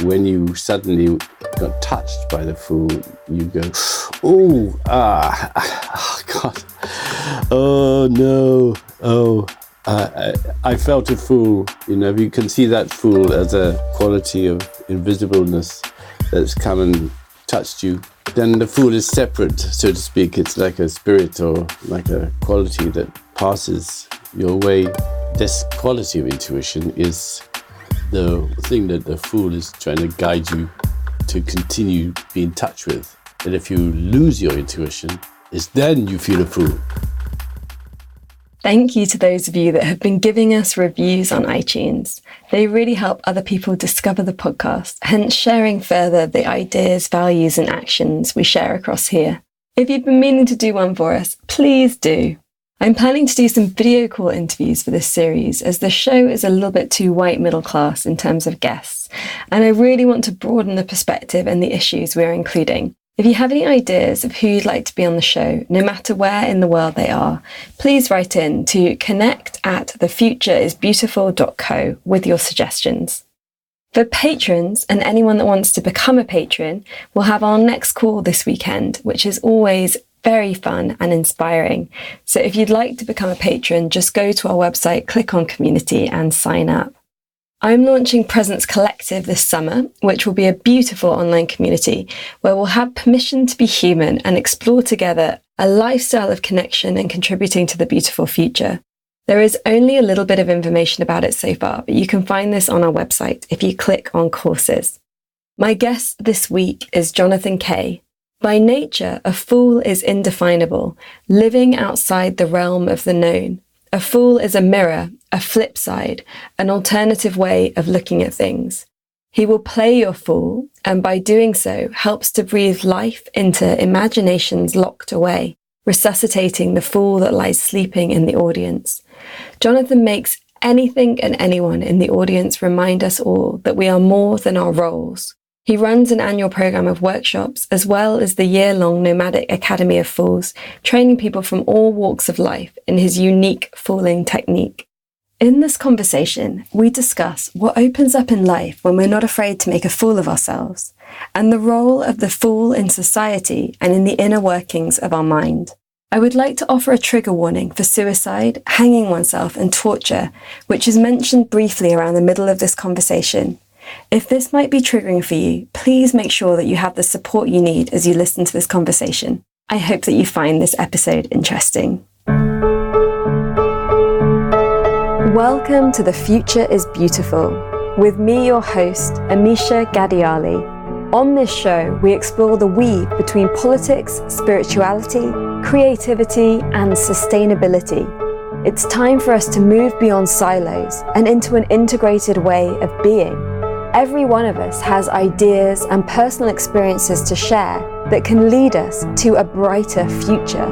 when you suddenly got touched by the fool, you go, oh, God, oh, no, oh, I felt a fool. You know, if you can see that fool as a quality of invisibleness that's come and touched you, then the fool is separate, so to speak. It's like a spirit or like a quality that passes your way. This quality of intuition is the thing that the fool is trying to guide you to continue be in touch with. And if you lose your intuition, it's then you feel a fool. Thank you to those of you that have been giving us reviews on iTunes. They really help other people discover the podcast, hence sharing further the ideas, values, and actions we share across here. If you've been meaning to do one for us, please do. I'm planning to do some video call interviews for this series, as the show is a little bit too white middle class in terms of guests, and I really want to broaden the perspective and the issues we're including. If you have any ideas of who you'd like to be on the show, no matter where in the world they are, please write in to connect@thefutureisbeautiful.co with your suggestions. For patrons and anyone that wants to become a patron, we'll have our next call this weekend, which is always very fun and inspiring. So if you'd like to become a patron, just go to our website, click on community and sign up. I'm launching Presence Collective this summer, which will be a beautiful online community where we'll have permission to be human and explore together a lifestyle of connection and contributing to the beautiful future. There is only a little bit of information about it so far, but you can find this on our website if you click on courses. My guest this week is Jonathan Kay. By nature, a fool is indefinable, living outside the realm of the known. A fool is a mirror, a flip side, an alternative way of looking at things. He will play your fool, and by doing so, helps to breathe life into imaginations locked away, resuscitating the fool that lies sleeping in the audience. Jonathan makes anything and anyone in the audience remind us all that we are more than our roles. He runs an annual program of workshops, as well as the year-long Nomadic Academy of Fools, training people from all walks of life in his unique fooling technique. In this conversation, we discuss what opens up in life when we're not afraid to make a fool of ourselves, and the role of the fool in society and in the inner workings of our mind. I would like to offer a trigger warning for suicide, hanging oneself, and torture, which is mentioned briefly around the middle of this conversation. If this might be triggering for you, please make sure that you have the support you need as you listen to this conversation. I hope that you find this episode interesting. Welcome to The Future is Beautiful, with me, your host, Amisha Gadiali. On this show, we explore the weave between politics, spirituality, creativity, and sustainability. It's time for us to move beyond silos and into an integrated way of being. Every one of us has ideas and personal experiences to share that can lead us to a brighter future.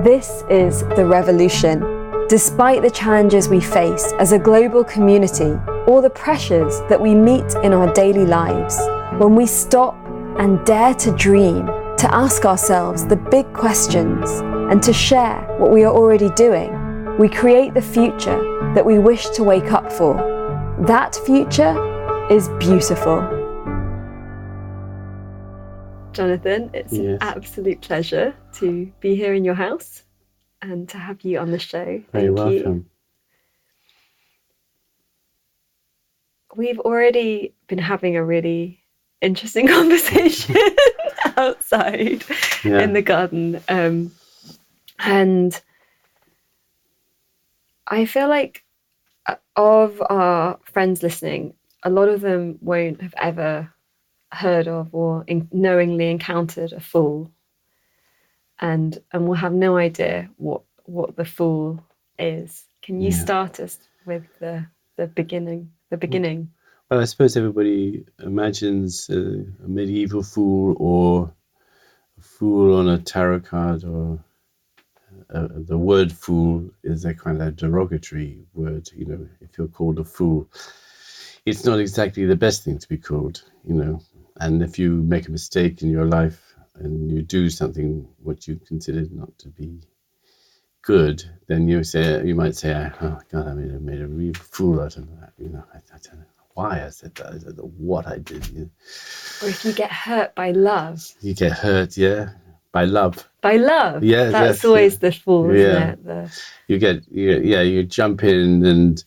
This is the revolution. Despite the challenges we face as a global community or the pressures that we meet in our daily lives, when we stop and dare to dream, to ask ourselves the big questions, and to share what we are already doing, we create the future that we wish to wake up for. That future is beautiful. Jonathan, it's an absolute pleasure to be here in your house and to have you on the show. Very welcome. We've already been having a really interesting conversation outside in the garden. And I feel like of our friends listening, a lot of them won't have ever heard of or knowingly encountered a fool, and will have no idea what the fool is. Can you start us with the beginning? Well, I suppose everybody imagines a medieval fool or a fool on a tarot card, or the word fool is a kind of derogatory word. You know, if you're called a fool, it's not exactly the best thing to be called, you know. And if you make a mistake in your life and you do something what you considered not to be good, then you might say, "Oh God, I made a real fool out of that." You know, I don't know. why I said that. I don't know what I did. Or if you get hurt by love. You get hurt, yeah, by love. By love. Yeah, that's always the fool, isn't it? You jump in and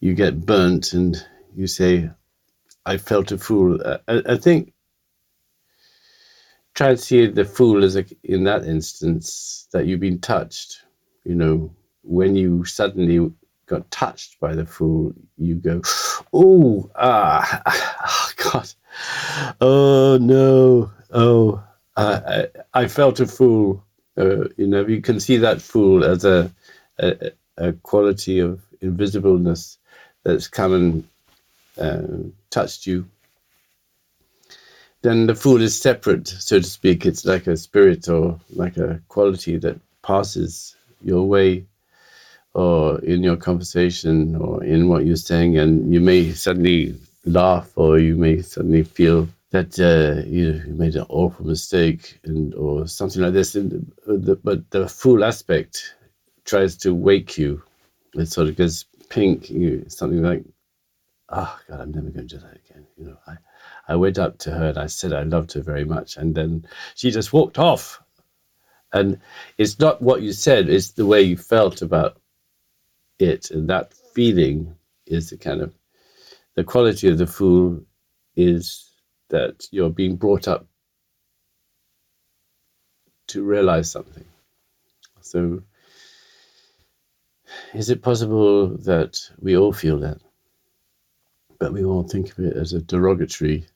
you get burnt, and you say, "I felt a fool." I think try and see the fool as in that instance that you've been touched. When you suddenly got touched by the fool, you go, "Oh, God, oh no, oh, I felt a fool." You can see that fool as a quality of invisibleness that's come and touched you. Then the fool is separate, so to speak. It's like a spirit or like a quality that passes your way or in your conversation or in what you're saying, and you may suddenly laugh or you may suddenly feel that you made an awful mistake or something like this. But the fool aspect tries to wake you. It sort of goes pink, something like, "Oh, God, I'm never going to do that again." I went up to her and I said I loved her very much, and then she just walked off. And it's not what you said, it's the way you felt about it. And that feeling is the quality of the fool is that you're being brought up to realize something. So is it possible that we all feel that, but we all think of it as a derogatory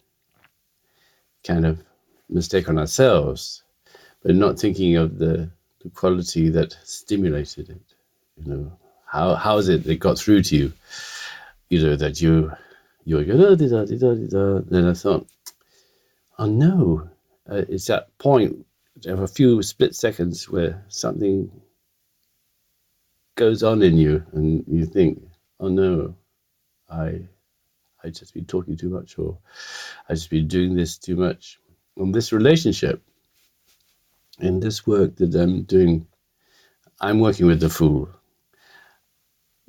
kind of mistake on ourselves, but not thinking of the quality that stimulated it? How is it got through to you? That you were going, then I thought, oh no, it's that point of a few split seconds where something goes on in you and you think, oh no, I just been talking too much, or I just been doing this too much. On this relationship, in this work that I'm doing, I'm working with the fool.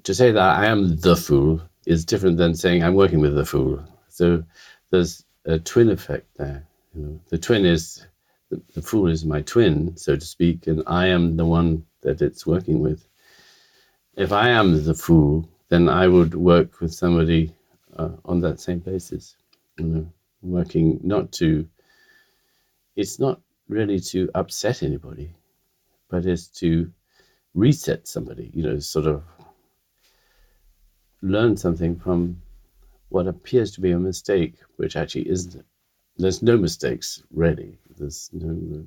To say that I am the fool is different than saying I'm working with the fool. So there's a twin effect there. The twin is, the fool is my twin, so to speak, and I am the one that it's working with. If I am the fool, then I would work with somebody on that same basis, working it's not really to upset anybody, but it's to reset somebody, sort of learn something from what appears to be a mistake, which actually isn't. There's no mistakes, really. There's no.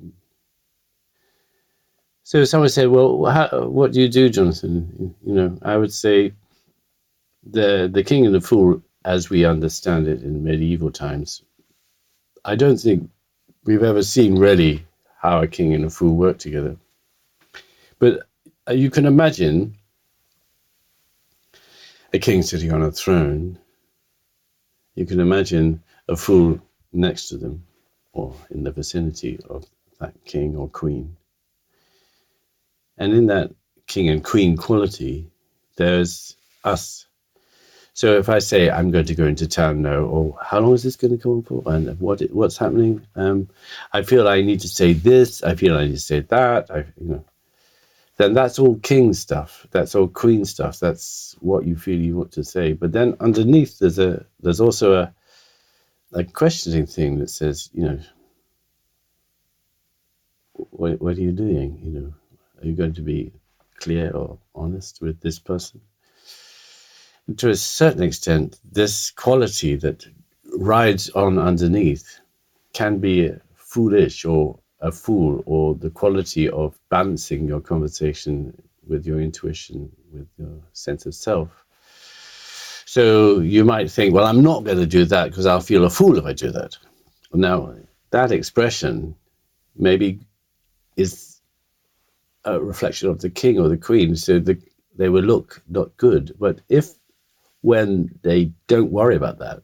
So someone said, well, what do you do, Jonathan? I would say the king and the fool, as we understand it in medieval times, I don't think we've ever seen really how a king and a fool work together. But you can imagine a king sitting on a throne. You can imagine a fool next to them or in the vicinity of that king or queen. And in that king and queen quality, there's us. So if I say I'm going to go into town now, or how long is this going to go on for, and what's happening? I feel I need to say this. I feel I need to say that. Then that's all king stuff. That's all queen stuff. That's what you feel you want to say. But then underneath, there's also a questioning thing that says, what are you doing? Are you going to be clear or honest with this person? To a certain extent, this quality that rides on underneath can be foolish or a fool, or the quality of balancing your conversation with your intuition, with your sense of self. So you might think, well, I'm not going to do that because I'll feel a fool if I do that. Now, that expression maybe is a reflection of the king or the queen, so they will look not good. But when they don't worry about that,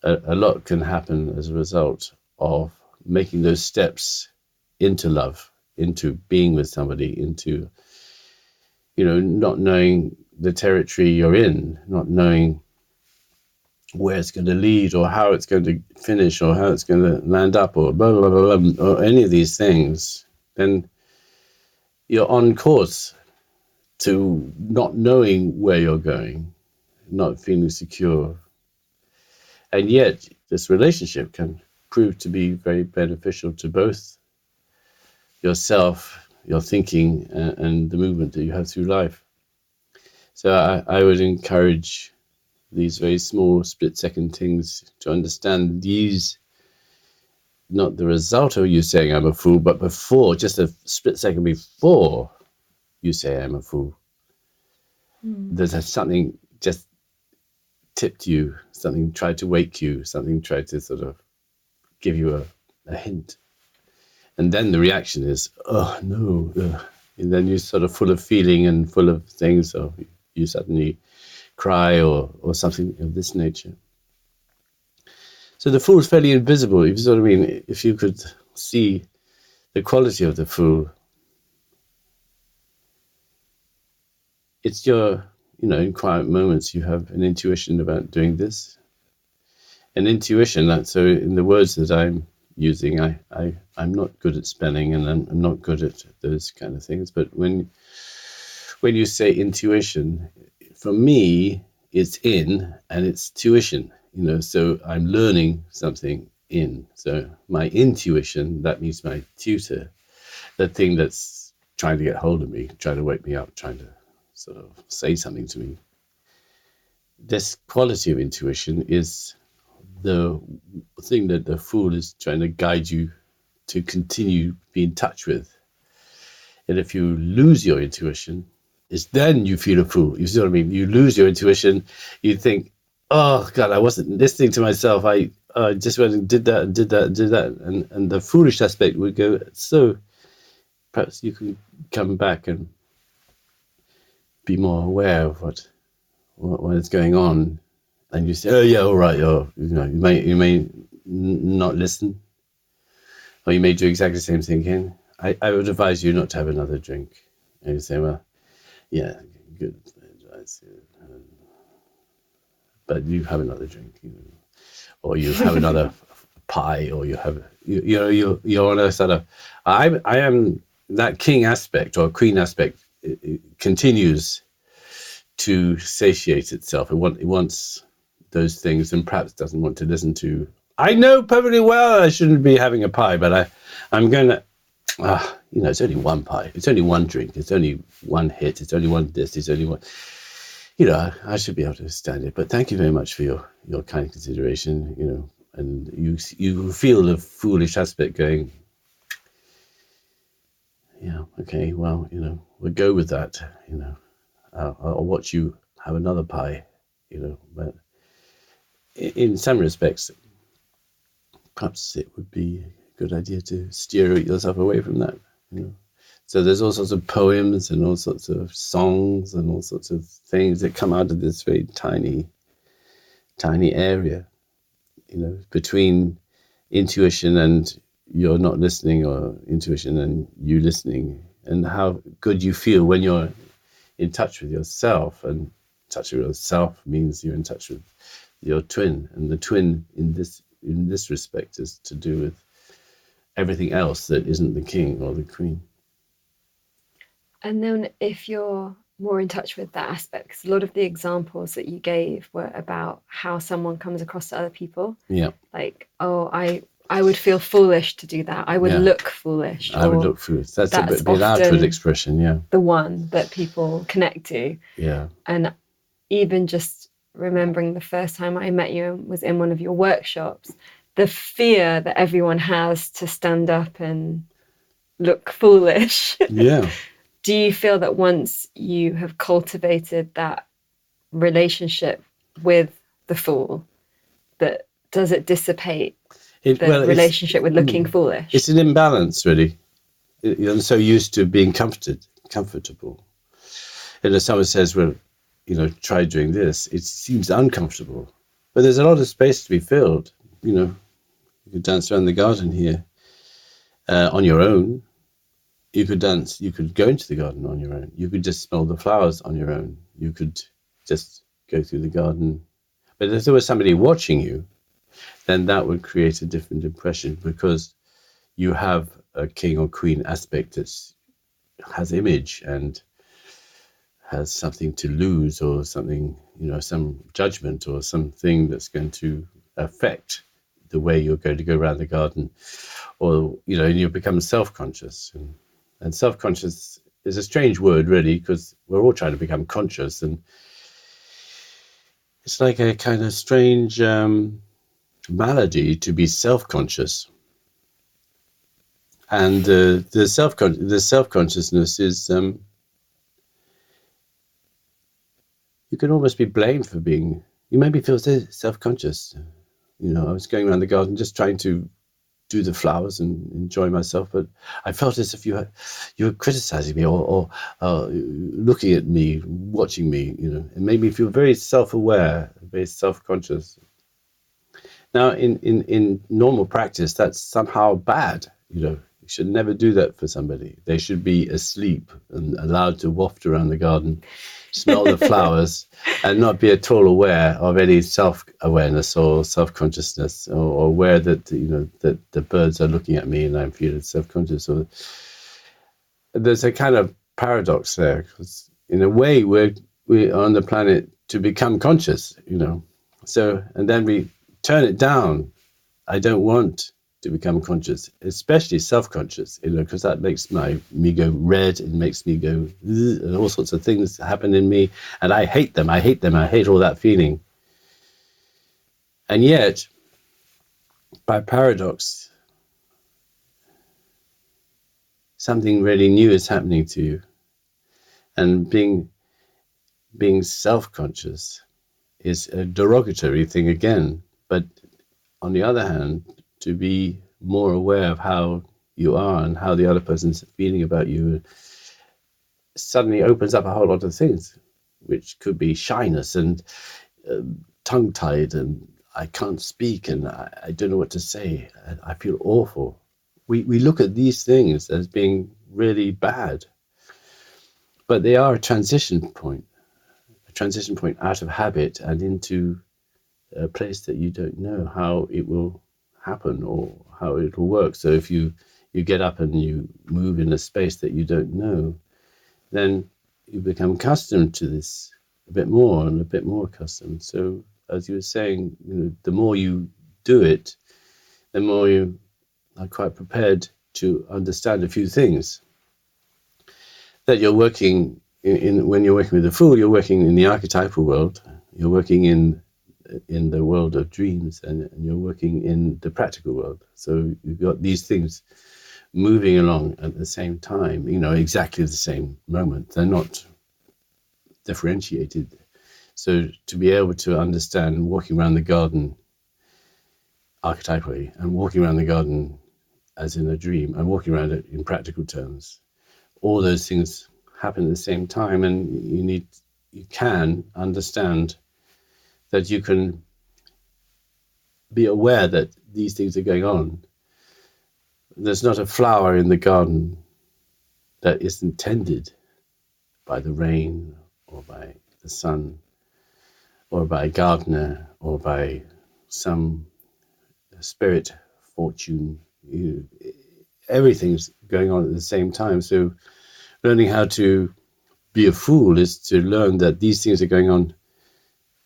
a lot can happen as a result of making those steps into love, into being with somebody, into, not knowing the territory you're in, not knowing where it's going to lead, or how it's going to finish, or how it's going to land up, or blah, blah, blah, blah, or any of these things, then you're on course to not knowing where you're going, not feeling secure. And yet, this relationship can prove to be very beneficial to both yourself, your thinking, and the movement that you have through life. So I would encourage these very small split-second things to understand these, not the result of you saying I'm a fool, but before, just a split second before you say I'm a fool. There's something just tipped you, something tried to wake you, something tried to sort of give you a hint. And then the reaction is, oh no. And then you're sort of full of feeling and full of things, or you suddenly cry or something of this nature. So the fool is fairly invisible. If you sort of mean, if you could see the quality of the fool, it's your, in quiet moments, you have an intuition about doing this. An intuition, so in the words that I'm using, I'm not good at spelling, and I'm not good at those kind of things. But when you say intuition, for me, it's in and it's tuition, so I'm learning something in. So my intuition, that means my tutor, the thing that's trying to get hold of me, trying to wake me up, trying to sort of say something to me. This quality of intuition is the thing that the fool is trying to guide you to continue be in touch with. And if you lose your intuition, it's then you feel a fool. You see what I mean? You lose your intuition. You think, oh God, I wasn't listening to myself. I just went and did that and did that and did that. And the foolish aspect would go, so perhaps you can come back and be more aware of what is going on. And you say, oh yeah, all right, you may not listen, or you may do exactly the same thing again. I would advise you not to have another drink. And you say, well, yeah, good advice, but you have another drink, or you have another pie, or you have, you're on a sort of, I am that king aspect or queen aspect. It continues to satiate itself. It wants those things, and perhaps doesn't want to listen to. I know perfectly well I shouldn't be having a pie, but I'm going to. It's only one pie. It's only one drink. It's only one hit. It's only one this. It's only one. I should be able to stand it. But thank you very much for your kind consideration. And you feel the foolish aspect going. Yeah. Okay. Well, we'll go with that. I'll watch you have another pie. But in some respects, perhaps it would be a good idea to steer yourself away from that. So there's all sorts of poems and all sorts of songs and all sorts of things that come out of this very tiny area, between intuition and you're not listening, or intuition and you listening, and how good you feel when you're in touch with yourself. And touch with yourself means you're in touch with your twin, and the twin in this respect is to do with everything else that isn't the king or the queen. And then if you're more in touch with that aspect, because a lot of the examples that you gave were about how someone comes across to other people. Yeah. Like, oh, I would feel foolish to do that. I would look foolish. I would look foolish. That's a bit of an outward expression, yeah. The one that people connect to. Yeah. And even just remembering the first time I met you and was in one of your workshops, the fear that everyone has to stand up and look foolish. Yeah. Do you feel that once you have cultivated that relationship with the fool, that does it dissipate the relationship with looking foolish? It's an imbalance, really. You're so used to being comfortable. And if someone says, well, try doing this, it seems uncomfortable. But there's a lot of space to be filled. You could dance around the garden here on your own. You could dance, you could go into the garden on your own. You could just smell the flowers on your own. You could just go through the garden. But if there was somebody watching you, then that would create a different impression, because you have a king or queen aspect that has image and has something to lose, or something, some judgment or something that's going to affect the way you're going to go around the garden, or, you become self-conscious. And self-conscious is a strange word, really, because we're all trying to become conscious, and it's like a kind of strange malady to be self-conscious. And the self-consciousness is, you can almost be blamed for being, you maybe feel self-conscious. I was going around the garden just trying to do the flowers and enjoy myself, but I felt as if you were criticizing me, or looking at me, watching me. It made me feel very self-aware, very self-conscious. Now, in normal practice, that's somehow bad. You should never do that for somebody. They should be asleep and allowed to waft around the garden, smell the flowers, and not be at all aware of any self-awareness or self-consciousness, or aware that, that the birds are looking at me and I'm feeling self-conscious. Or there's a kind of paradox there, because in a way we're on the planet to become conscious, So, and then we turn it down. I don't want to become conscious, especially self-conscious, because that makes me go red. It makes me go, and all sorts of things happen in me, and I hate them. I hate all that feeling. And yet, by paradox, something really new is happening to you. And being self-conscious is a derogatory thing again. But on the other hand, to be more aware of how you are and how the other person's feeling about you suddenly opens up a whole lot of things, which could be shyness and tongue-tied, and I can't speak, and I don't know what to say. I feel awful. We look at these things as being really bad, but they are a transition point out of habit and into a place that you don't know how it will happen or how it will work. So if you get up and you move in a space that you don't know, then you become accustomed to this a bit more and a bit more accustomed. So as you were saying, the more you do it, the more you are quite prepared to understand a few things. That you're working when you're working with the Fool, you're working in the archetypal world, you're working in the world of dreams, and you're working in the practical world. So you've got these things moving along at the same time, exactly the same moment. They're not differentiated. So to be able to understand walking around the garden archetypally, and walking around the garden as in a dream, and walking around it in practical terms, all those things happen at the same time, and you can understand that you can be aware that these things are going on. There's not a flower in the garden that isn't tended by the rain, or by the sun, or by a gardener, or by some spirit fortune. Everything's going on at the same time. So learning how to be a fool is to learn that these things are going on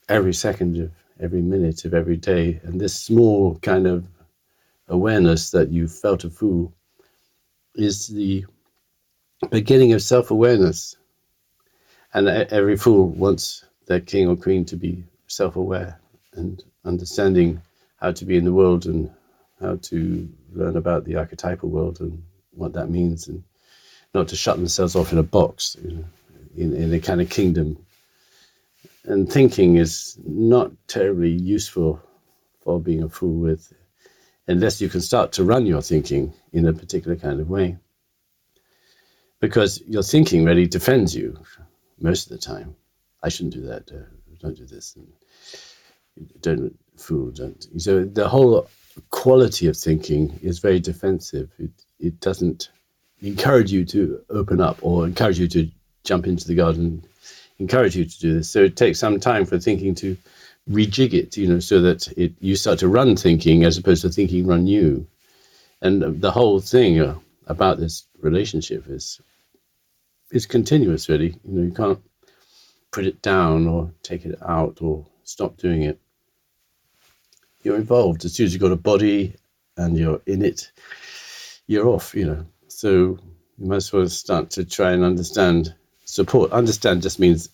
every second of every minute of every day. And this small kind of awareness that you felt a fool is the beginning of self-awareness. And every fool wants their king or queen to be self-aware and understanding how to be in the world, and how to learn about the archetypal world and what that means, and not to shut themselves off in a box, in a kind of kingdom. And thinking is not terribly useful for being a fool with, unless you can start to run your thinking in a particular kind of way. Because your thinking really defends you most of the time. I shouldn't do that. Don't do this. And don't fool. Don't. So the whole quality of thinking is very defensive. It doesn't encourage you to open up, or encourage you to jump into the garden, encourage you to do this. So it takes some time for thinking to rejig it, so that you start to run thinking as opposed to thinking run you. And the whole thing about this relationship is continuous, really. You can't put it down or take it out or stop doing it. You're involved. As soon as you've got a body and you're in it, you're off, So you might as well start to try and understand. Support. Understand just means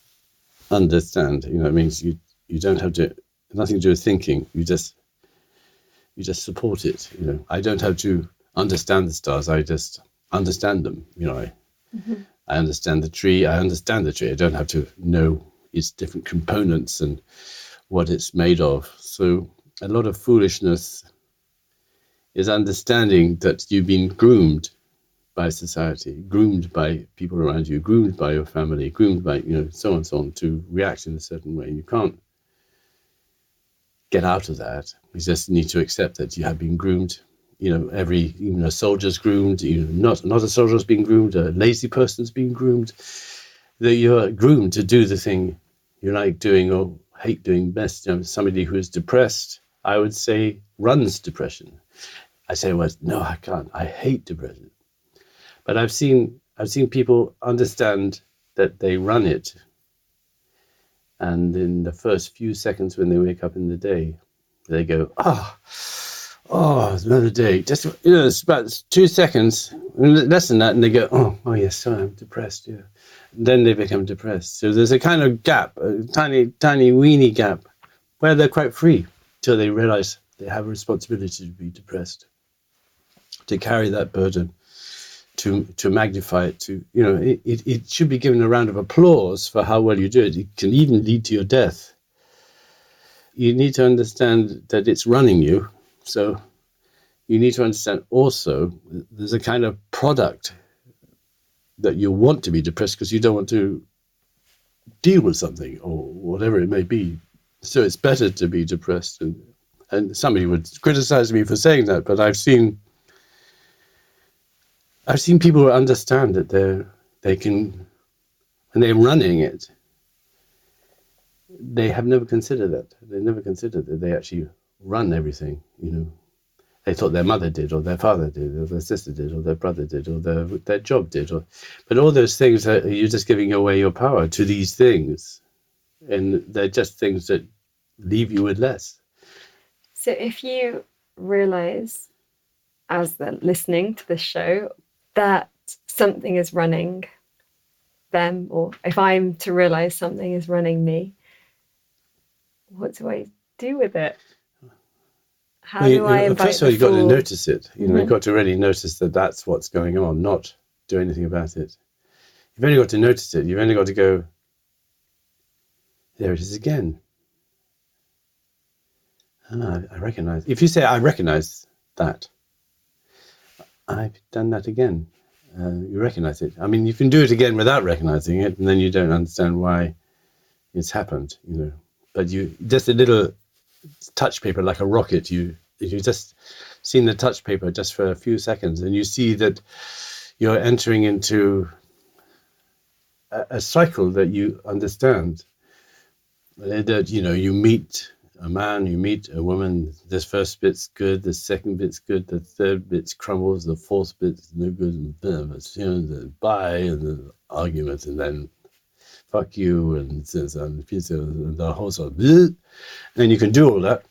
understand. It means you don't have to, nothing to do with thinking. You just support it. I don't have to understand the stars. I just understand them. I understand the tree. I understand the tree. I don't have to know its different components and what it's made of. So a lot of foolishness is understanding that you've been groomed by society, groomed by people around you, groomed by your family, groomed by, so on and so on, to react in a certain way. You can't get out of that. You just need to accept that you have been groomed. Even a soldier's groomed. Not a soldier's being groomed. A lazy person's being groomed. That you're groomed to do the thing you like doing or hate doing best. Somebody who is depressed, I would say, runs depression. I say, well, no, I can't. I hate depression. But I've seen people understand that they run it, and in the first few seconds when they wake up in the day, they go, it's another day. Just it's about 2 seconds, less than that, and they go, oh yes, sorry, I'm depressed. Yeah, and then they become depressed. So there's a kind of gap, a tiny weeny gap, where they're quite free till they realize they have a responsibility to be depressed, to carry that burden, to magnify it, it should be given a round of applause for how well you do it. It can even lead to your death. You need to understand that it's running you. So you need to understand also there's a kind of product that you want to be depressed because you don't want to deal with something or whatever it may be. So it's better to be depressed. And somebody would criticize me for saying that, but I've seen people who understand that they can, when they're running it, they have never considered that. They never considered that they actually run everything, They thought their mother did, or their father did, or their sister did, or their brother did, or their job did. But all those things, you're just giving away your power to these things. And they're just things that leave you with less. So if you realize, as they're listening to this show, that something is running them, or if I'm to realize something is running me, what do I do with it? How do I invite first of all, you've got to notice it. You've got to really notice that that's what's going on, not do anything about it. You've only got to notice it. You've only got to go, there it is again. I recognize. If you say, I recognize that, I've done that again. You recognize it. I mean, you can do it again without recognizing it, and then you don't understand why it's happened, But you just a little touch paper, like a rocket. You just seen the touch paper just for a few seconds, and you see that you're entering into a cycle that you understand. That you meet a man, you meet a woman, this first bit's good, the second bit's good, the third bit crumbles, the fourth bit's no good, and then bye, and then argument, and then fuck you, and the whole sort of, and you can do all that.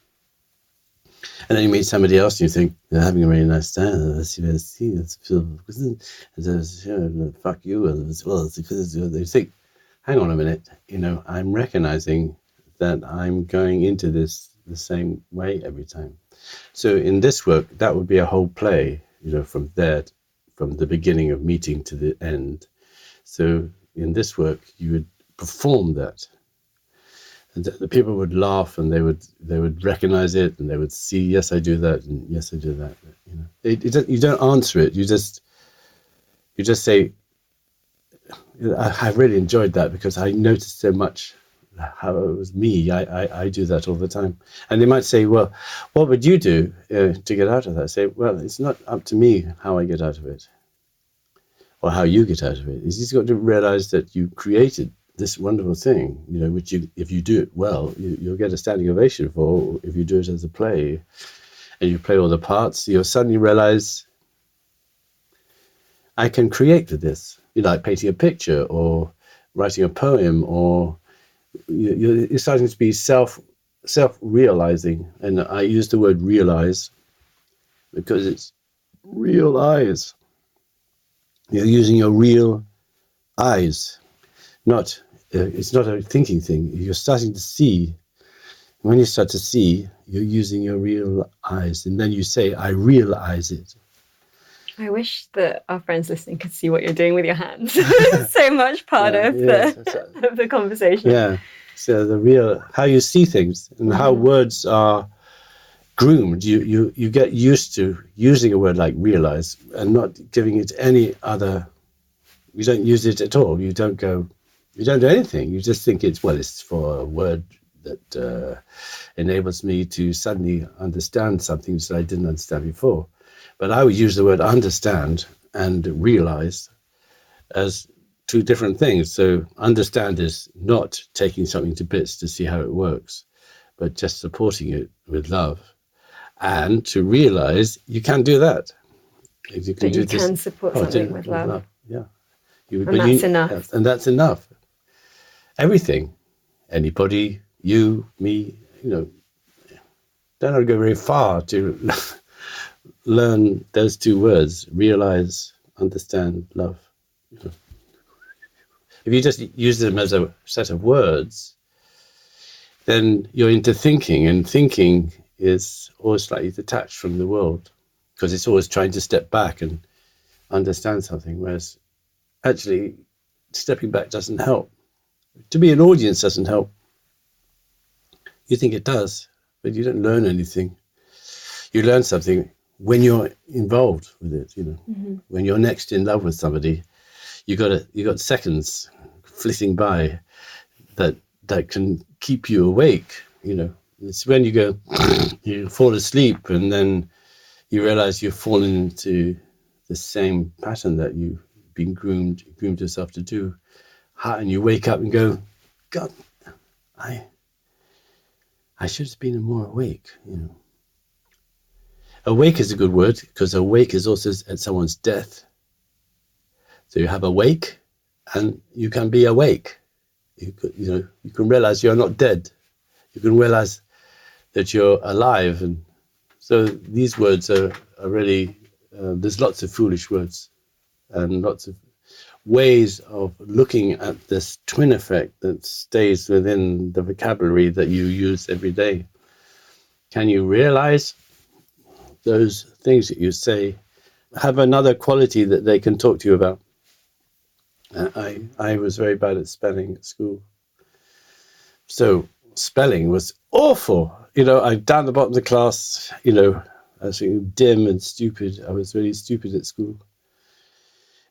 And then you meet somebody else and you think, they're having a really nice time, fuck you, as well, because they think, hang on a minute, I'm recognizing that I'm going into this the same way every time. So in this work, that would be a whole play, from the beginning of meeting to the end. So in this work, you would perform that. And the people would laugh, and they would recognize it, and they would see, yes, I do that, and yes, I do that. You don't answer it. You just say, I really enjoyed that because I noticed so much how it was me. I do that all the time. And they might say, well, what would you do to get out of that? I say, well, it's not up to me how I get out of it or how you get out of it. You just got to realize that you created this wonderful thing, which if you do it well, you'll get a standing ovation for. If you do it as a play and you play all the parts, you'll suddenly realize, I can create with this. Like painting a picture or writing a poem, or you're starting to be self-realizing. And I use the word realize because it's real eyes. You're using your real eyes. It's not a thinking thing. You're starting to see. When you start to see, you're using your real eyes. And then you say, I realize it. I wish that our friends listening could see what you're doing with your hands. It's so much part of the conversation. Yeah. So how you see things and how words are groomed. You get used to using a word like realize and not giving it any other. You don't use it at all. You don't do anything. You just think it's for a word that enables me to suddenly understand something that I didn't understand before. But I would use the word understand and realize as two different things. So understand is not taking something to bits to see how it works, but just supporting it with love. And to realize you can do that. You can support something with love. Yeah. That's enough. And that's enough. Everything, anybody, you, me, don't have to go very far to learn those two words, realize, understand, love. If you just use them as a set of words, then you're into thinking, and thinking is always slightly detached from the world because it's always trying to step back and understand something, whereas actually stepping back doesn't help. To be an audience doesn't help. You think it does, but you don't learn anything. You learn something when you're involved with it, When you're next in love with somebody, you got seconds flitting by that can keep you awake, It's when you go, you fall asleep, and then you realize you've fallen into the same pattern that you've been groomed yourself to do. And you wake up and go, God, I should have been more awake, Awake is a good word because awake is also at someone's death. So you have awake and you can be awake. You can realize you're not dead. You can realize that you're alive. And so these words are really, there's lots of foolish words and lots of ways of looking at this twin effect that stays within the vocabulary that you use every day. Can you realize those things that you say have another quality that they can talk to you about? I was very bad at spelling at school. So spelling was awful. Down the bottom of the class, I was feeling dim and stupid. I was really stupid at school.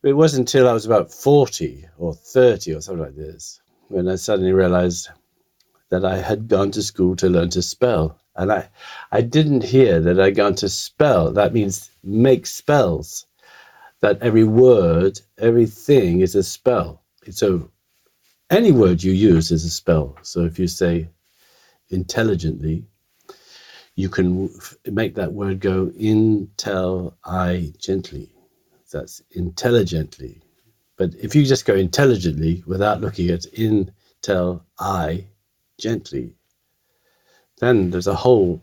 It wasn't until I was about 40 or 30 or something like this when I suddenly realized that I had gone to school to learn to spell. And I didn't hear that I'd gone to spell. That means make spells. That every word, everything is a spell. So any word you use is a spell. So if you say intelligently, you can make that word go gently. That's intelligently. But if you just go intelligently without looking at gently, then there's a whole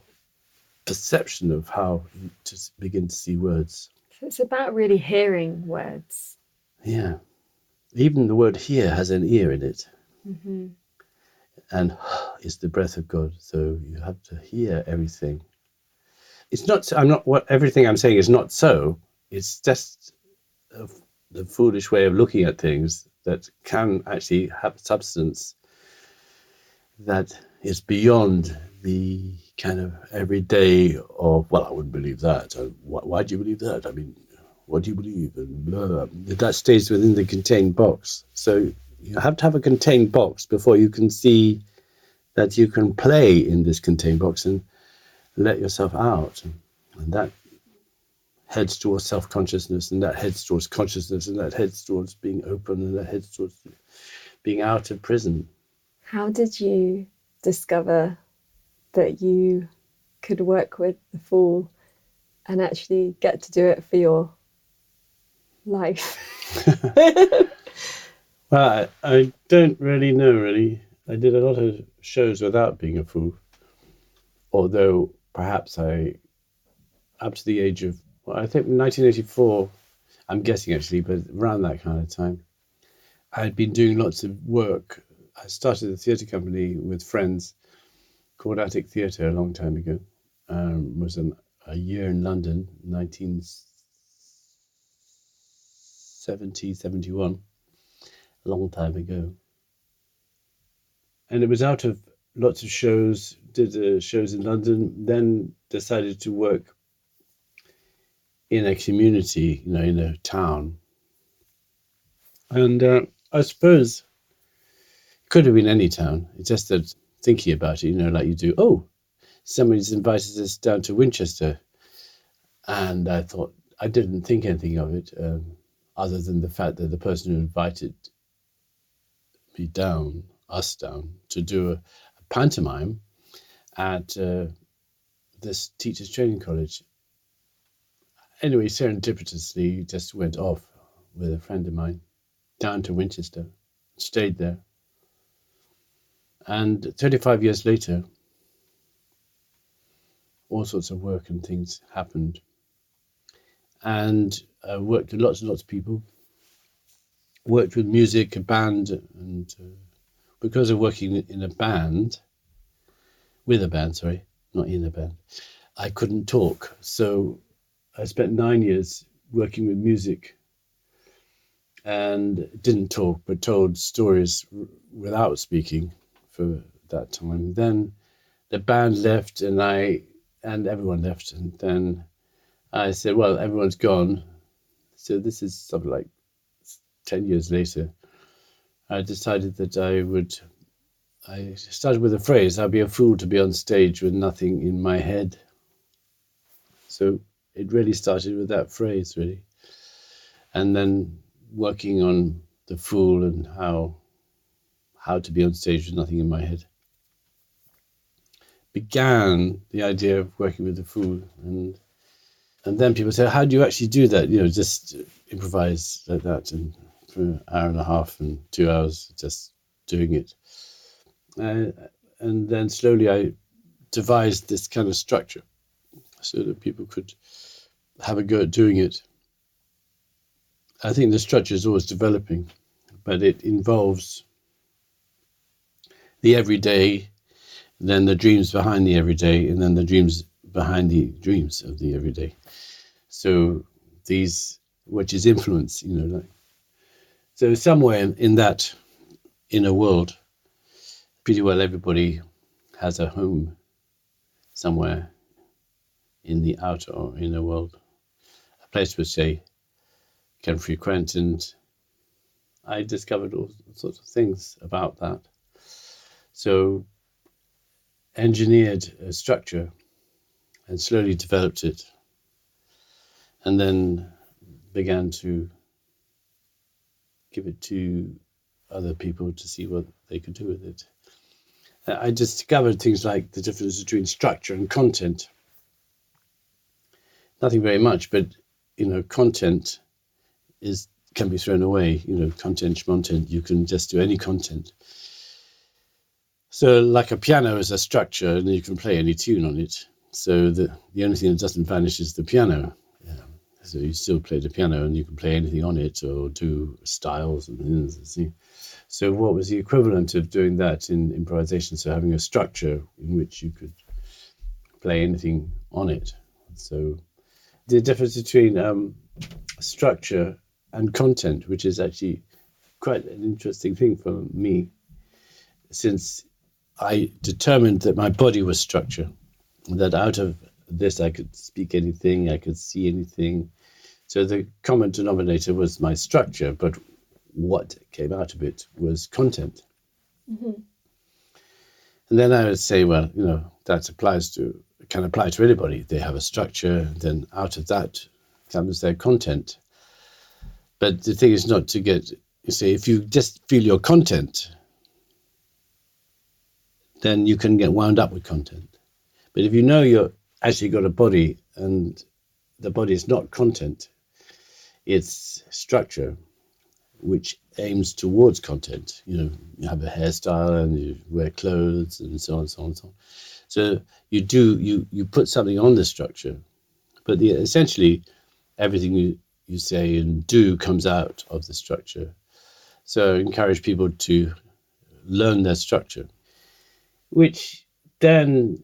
perception of how you just begin to see words. So it's about really hearing words. Yeah. Even the word hear has an ear in it. Mm-hmm. And is the breath of God. So you have to hear everything. It's not, everything I'm saying is not so. It's just the foolish way of looking at things that can actually have substance that is beyond the kind of everyday of, well, I wouldn't believe that. Why do you believe that? I mean, what do you believe? And blah, blah, blah. That stays within the contained box. So you have to have a contained box before you can see that you can play in this contained box and let yourself out. And that heads towards self-consciousness, and that heads towards consciousness, and that heads towards being open, and that heads towards being out of prison. How did you discover that you could work with the Fool and actually get to do it for your life? Well, I don't really know, really. I did a lot of shows without being a fool, although perhaps up to the age of, well, I think 1984, I'm guessing actually, but around that kind of time, I had been doing lots of work. I started a theatre company with friends called Attic Theatre a long time ago. Was a year in London, 1970, 71, a long time ago. And it was out of lots of shows, did shows in London, then decided to work in a community, in a town. And I suppose it could have been any town. It's just that thinking about it, like you do, somebody's invited us down to Winchester. And I thought, I didn't think anything of it, other than the fact that the person who invited us down, to do a pantomime at this teacher's training college. Anyway, serendipitously, just went off with a friend of mine down to Winchester, stayed there. And 35 years later, all sorts of work and things happened. And I worked with lots and lots of people, worked with music, a band, and because of working with a band, not in a band, I couldn't talk. So I spent 9 years working with music and didn't talk, but told stories without speaking for that time. Then the band left and everyone left. And then I said, well, everyone's gone. So this is something like 10 years later. I decided that I started with a phrase, I'd be a fool to be on stage with nothing in my head. So it really started with that phrase, really. And then working on the Fool and how to be on stage with nothing in my head. Began the idea of working with the Fool. And then people say, how do you actually do that? Just improvise like that and for an hour and a half and 2 hours just doing it. And then slowly I devised this kind of structure so that people could have a go at doing it. I think the structure is always developing, but it involves the everyday, then the dreams behind the everyday, and then the dreams behind the dreams of the everyday. So which is influence, So somewhere in that inner world, pretty well everybody has a home somewhere in the outer or inner world, a place which they can frequent. And I discovered all sorts of things about that. So engineered a structure and slowly developed it, and then began to give it to other people to see what they could do with it. I discovered things like the difference between structure and content. Nothing very much, but content can be thrown away. Content, you can just do any content. So like a piano is a structure, and you can play any tune on it. So the only thing that doesn't vanish is the piano. So you still play the piano, and you can play anything on it or do styles and things. So what was the equivalent of doing that in improvisation? So having a structure in which you could play anything on it. So the difference between structure and content, which is actually quite an interesting thing for me, since I determined that my body was structure, that out of this I could speak anything, I could see anything. So the common denominator was my structure, but what came out of it was content. Mm-hmm. And then I would say, well, that can apply to anybody. They have a structure, then out of that comes their content. But the thing is not to get You see, if you just feel your content, then you can get wound up with content. But if you know you're actually got a body and the body is not content, it's structure, which aims towards content. You have a hairstyle and you wear clothes and so on, so on, so on. So you put something on the structure, but essentially everything you say and do comes out of the structure. So encourage people to learn their structure, which then,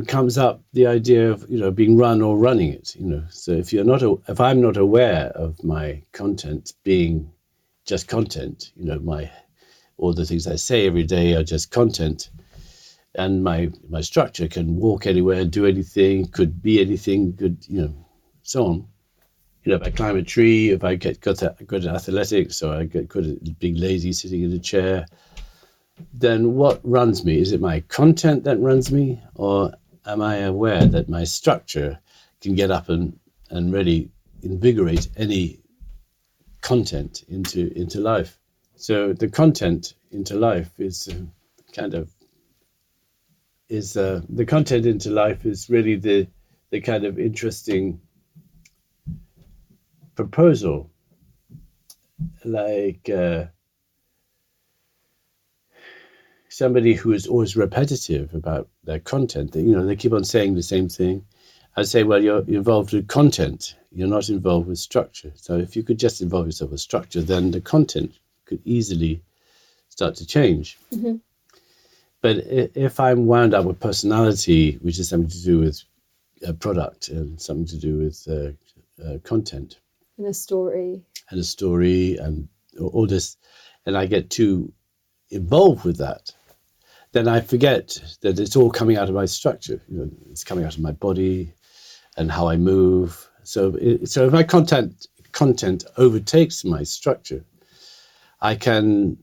comes up the idea of, being run or running it, So if I'm not aware of my content being just content, all the things I say every day are just content, and my structure can walk anywhere, do anything, could be anything, could, so on. If I climb a tree, if I get good at athletics, or I get good at being lazy, sitting in a chair, then what runs me? Is it my content that runs me, or am I aware that my structure can get up and really invigorate any content into life? So the content into life is the content into life is really the kind of interesting proposal, like somebody who is always repetitive about their content. They keep on saying the same thing. I say, well, you're involved with content. You're not involved with structure. So if you could just involve yourself with structure, then the content could easily start to change. Mm-hmm. But if I'm wound up with personality, which is something to do with a product and something to do with content, and a story and all this, and I get too involved with that, then I forget that it's all coming out of my structure. It's coming out of my body and how I move. So if my content overtakes my structure, I can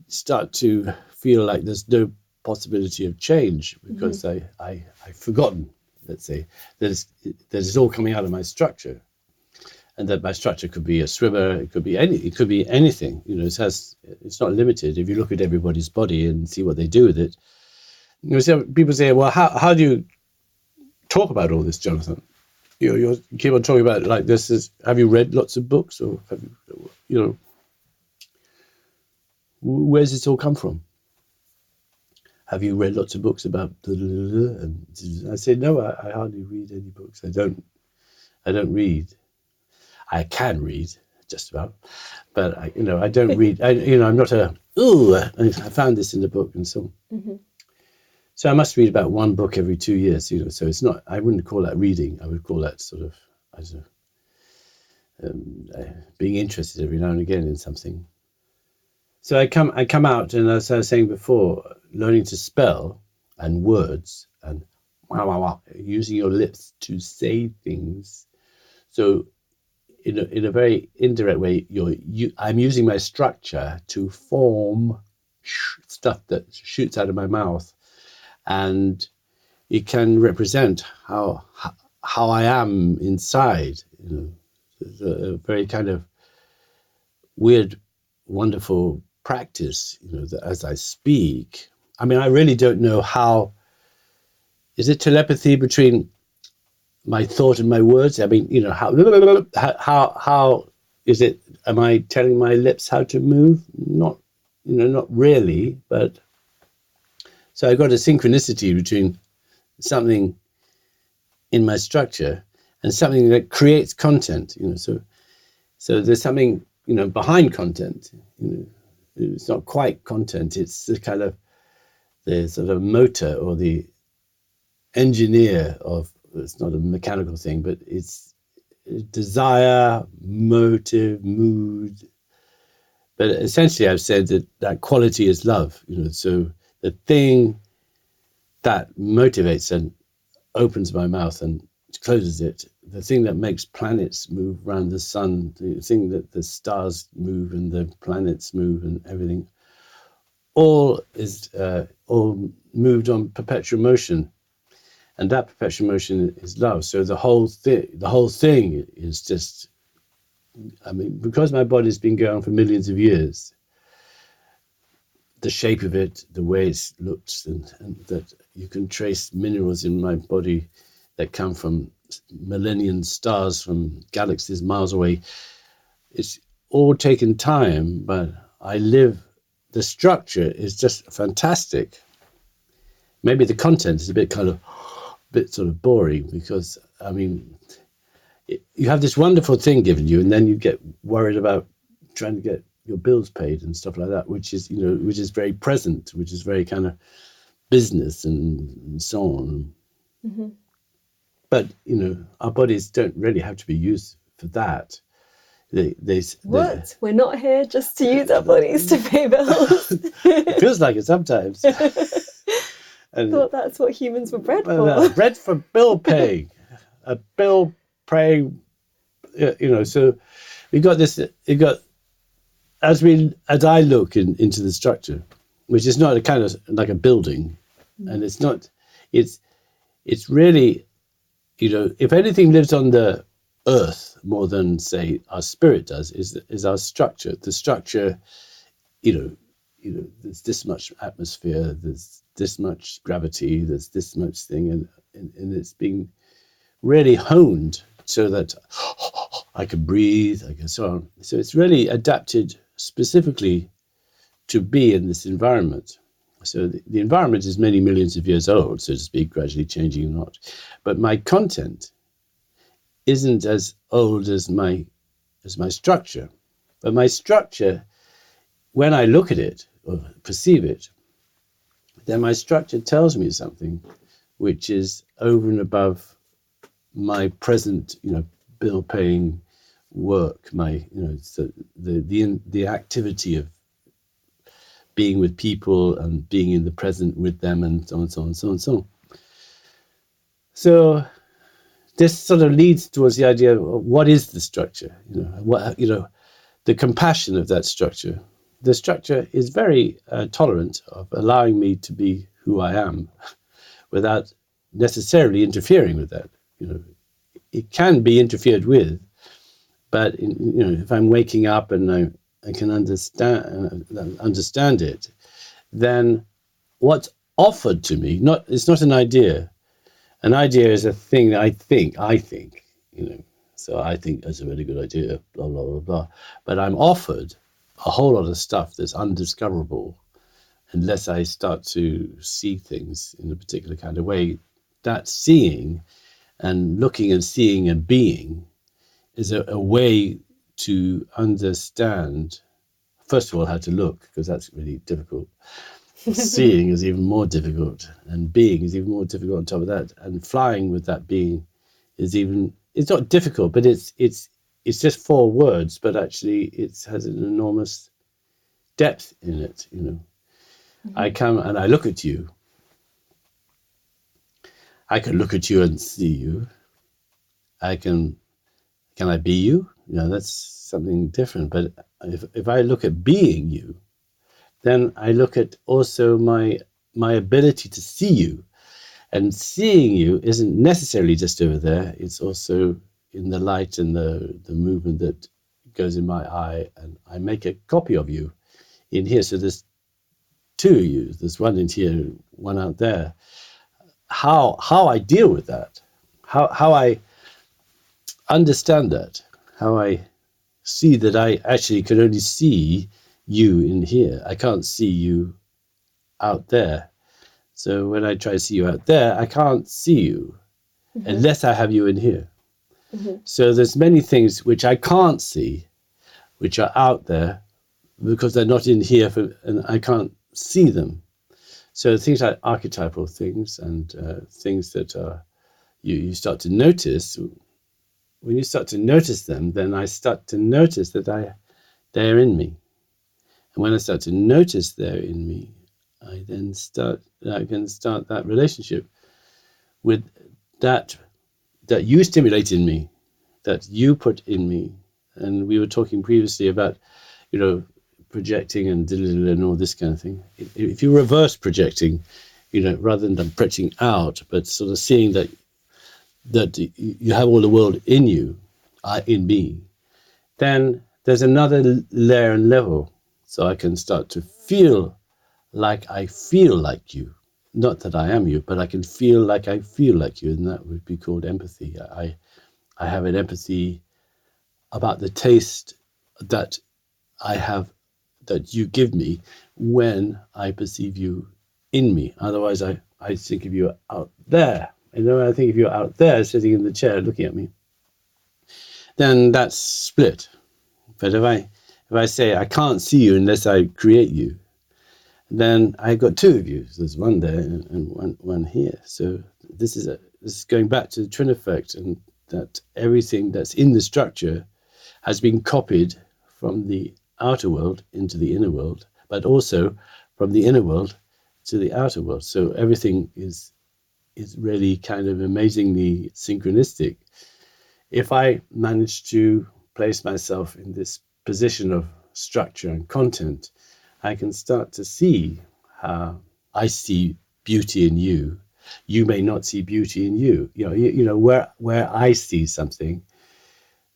start to feel like there's no possibility of change, because I've forgotten, let's say, that it's all coming out of my structure. And that my structure could be a swimmer, it could be anything. It's not limited. If you look at everybody's body and see what they do with it, so people say, well, how do you talk about all this, Jonathan? You keep on talking about it like this. Have you read lots of books, or have you, where's this all come from? Have you read lots of books about? And I say, no, I hardly read any books. I don't read. I can read just about, but I don't read. I'm not I found this in the book and so on. Mm-hmm. So I must read about one book every 2 years. So it's not. I wouldn't call that reading. I would call that sort of as being interested every now and again in something. So I come out, and as I was saying before, learning to spell and words and using your lips to say things. So in a very indirect way, I'm using my structure to form stuff that shoots out of my mouth, and it can represent how I am inside. It's a very kind of weird, wonderful practice. That as I speak, I mean, I really don't know how. Is it telepathy between my thought and my words? I mean, how is it? Am I telling my lips how to move? Not really. But so I got a synchronicity between something in my structure and something that creates content. So there's something behind content. It's not quite content. It's the kind of the sort of motor or the engineer of. It's not a mechanical thing, but it's desire, motive, mood. But essentially, I've said that quality is love. So the thing that motivates and opens my mouth and closes it, the thing that makes planets move around the sun, the thing that the stars move and the planets move and everything, all moved on perpetual motion. And that perpetual motion is love. So the whole thing is just I mean, because my body's been going on for millions of years, the shape of it, the way it looks, and that you can trace minerals in my body that come from millennium stars from galaxies miles away. It's all taken time, but the structure is just fantastic. Maybe the content is a bit sort of boring, because, I mean, you have this wonderful thing given you, and then you get worried about trying to get your bills paid and stuff like that, which is very present, which is very kind of business and so on. Mm-hmm. But, our bodies don't really have to be used for that. We're not here just to use our bodies to pay bills. It feels like it sometimes. I thought that's what humans were bred for. Bred for bill paying. A bill paying, so we got this, as I look into the structure, which is not a kind of like a building, and it's not, it's really, if anything lives on the earth more than, say, our spirit does, is our structure. The structure, there's this much atmosphere, there's this much gravity, there's this much thing, and it's being really honed so that I can breathe, I can so on. So it's really adapted specifically to be in this environment. So the environment is many millions of years old, so to speak, gradually changing or not. But my content isn't as old as my structure. But my structure, when I look at it or perceive it, then my structure tells me something which is over and above my present, bill-paying work, my, the activity of being with people and being in the present with them, and so on, so on, so on, so on. So this sort of leads towards the idea of what is the structure? The compassion of that structure. The structure is very tolerant of allowing me to be who I am without necessarily interfering with that. It can be interfered with, but if I'm waking up and I can understand it, then what's offered to me, it's not an idea. An idea is a thing that I think, so I think that's a really good idea, blah, blah, blah, blah. But I'm offered a whole lot of stuff that's undiscoverable unless I start to see things in a particular kind of way. That seeing and looking and seeing and being is a way to understand, first of all, how to look, because that's really difficult. Seeing is even more difficult, and being is even more difficult on top of that. And flying with that being is it's not difficult, but it's just 4 words, but actually it has an enormous depth in it, Mm-hmm. I come and I look at you. I can look at you and see you. Can I be you? That's something different. But if I look at being you, then I look at also my ability to see you. And seeing you isn't necessarily just over there. It's also in the light and the movement that goes in my eye. And I make a copy of you in here. So there's 2 of you. There's one in here, one out there. How I deal with that, how I understand that, how I see that I actually can only see you in here. I can't see you out there. So when I try to see you out there, I can't see you mm-hmm. unless I have you in here. Mm-hmm. So there's many things which I can't see, which are out there because they're not in here, and I can't see them. So things like archetypal things and things that you start to notice. When you start to notice them, then I start to notice that they're in me. And when I start to notice they're in me, I can start that relationship with that you stimulate in me, that you put in me. And we were talking previously about, projecting and all this kind of thing. If you reverse projecting, rather than projecting out, but sort of seeing that you have all the world in you, in me, then there's another layer and level. So I can start to feel like I feel like you. Not that I am you, but I can feel like I feel like you, and that would be called empathy. I have an empathy about the taste that I have, that you give me when I perceive you in me. Otherwise, I think of you out there. And then when I think of you out there, sitting in the chair looking at me, then that's split. But if I say I can't see you unless I create you, then I got two of you. So there's one there and one here. So this is going back to the twin effect, and that everything that's in the structure has been copied from the outer world into the inner world, but also from the inner world to the outer world. So everything is really kind of amazingly synchronistic. If I manage to place myself in this position of structure and content, I can start to see how I see beauty in you. You may not see beauty in you. You know where I see something,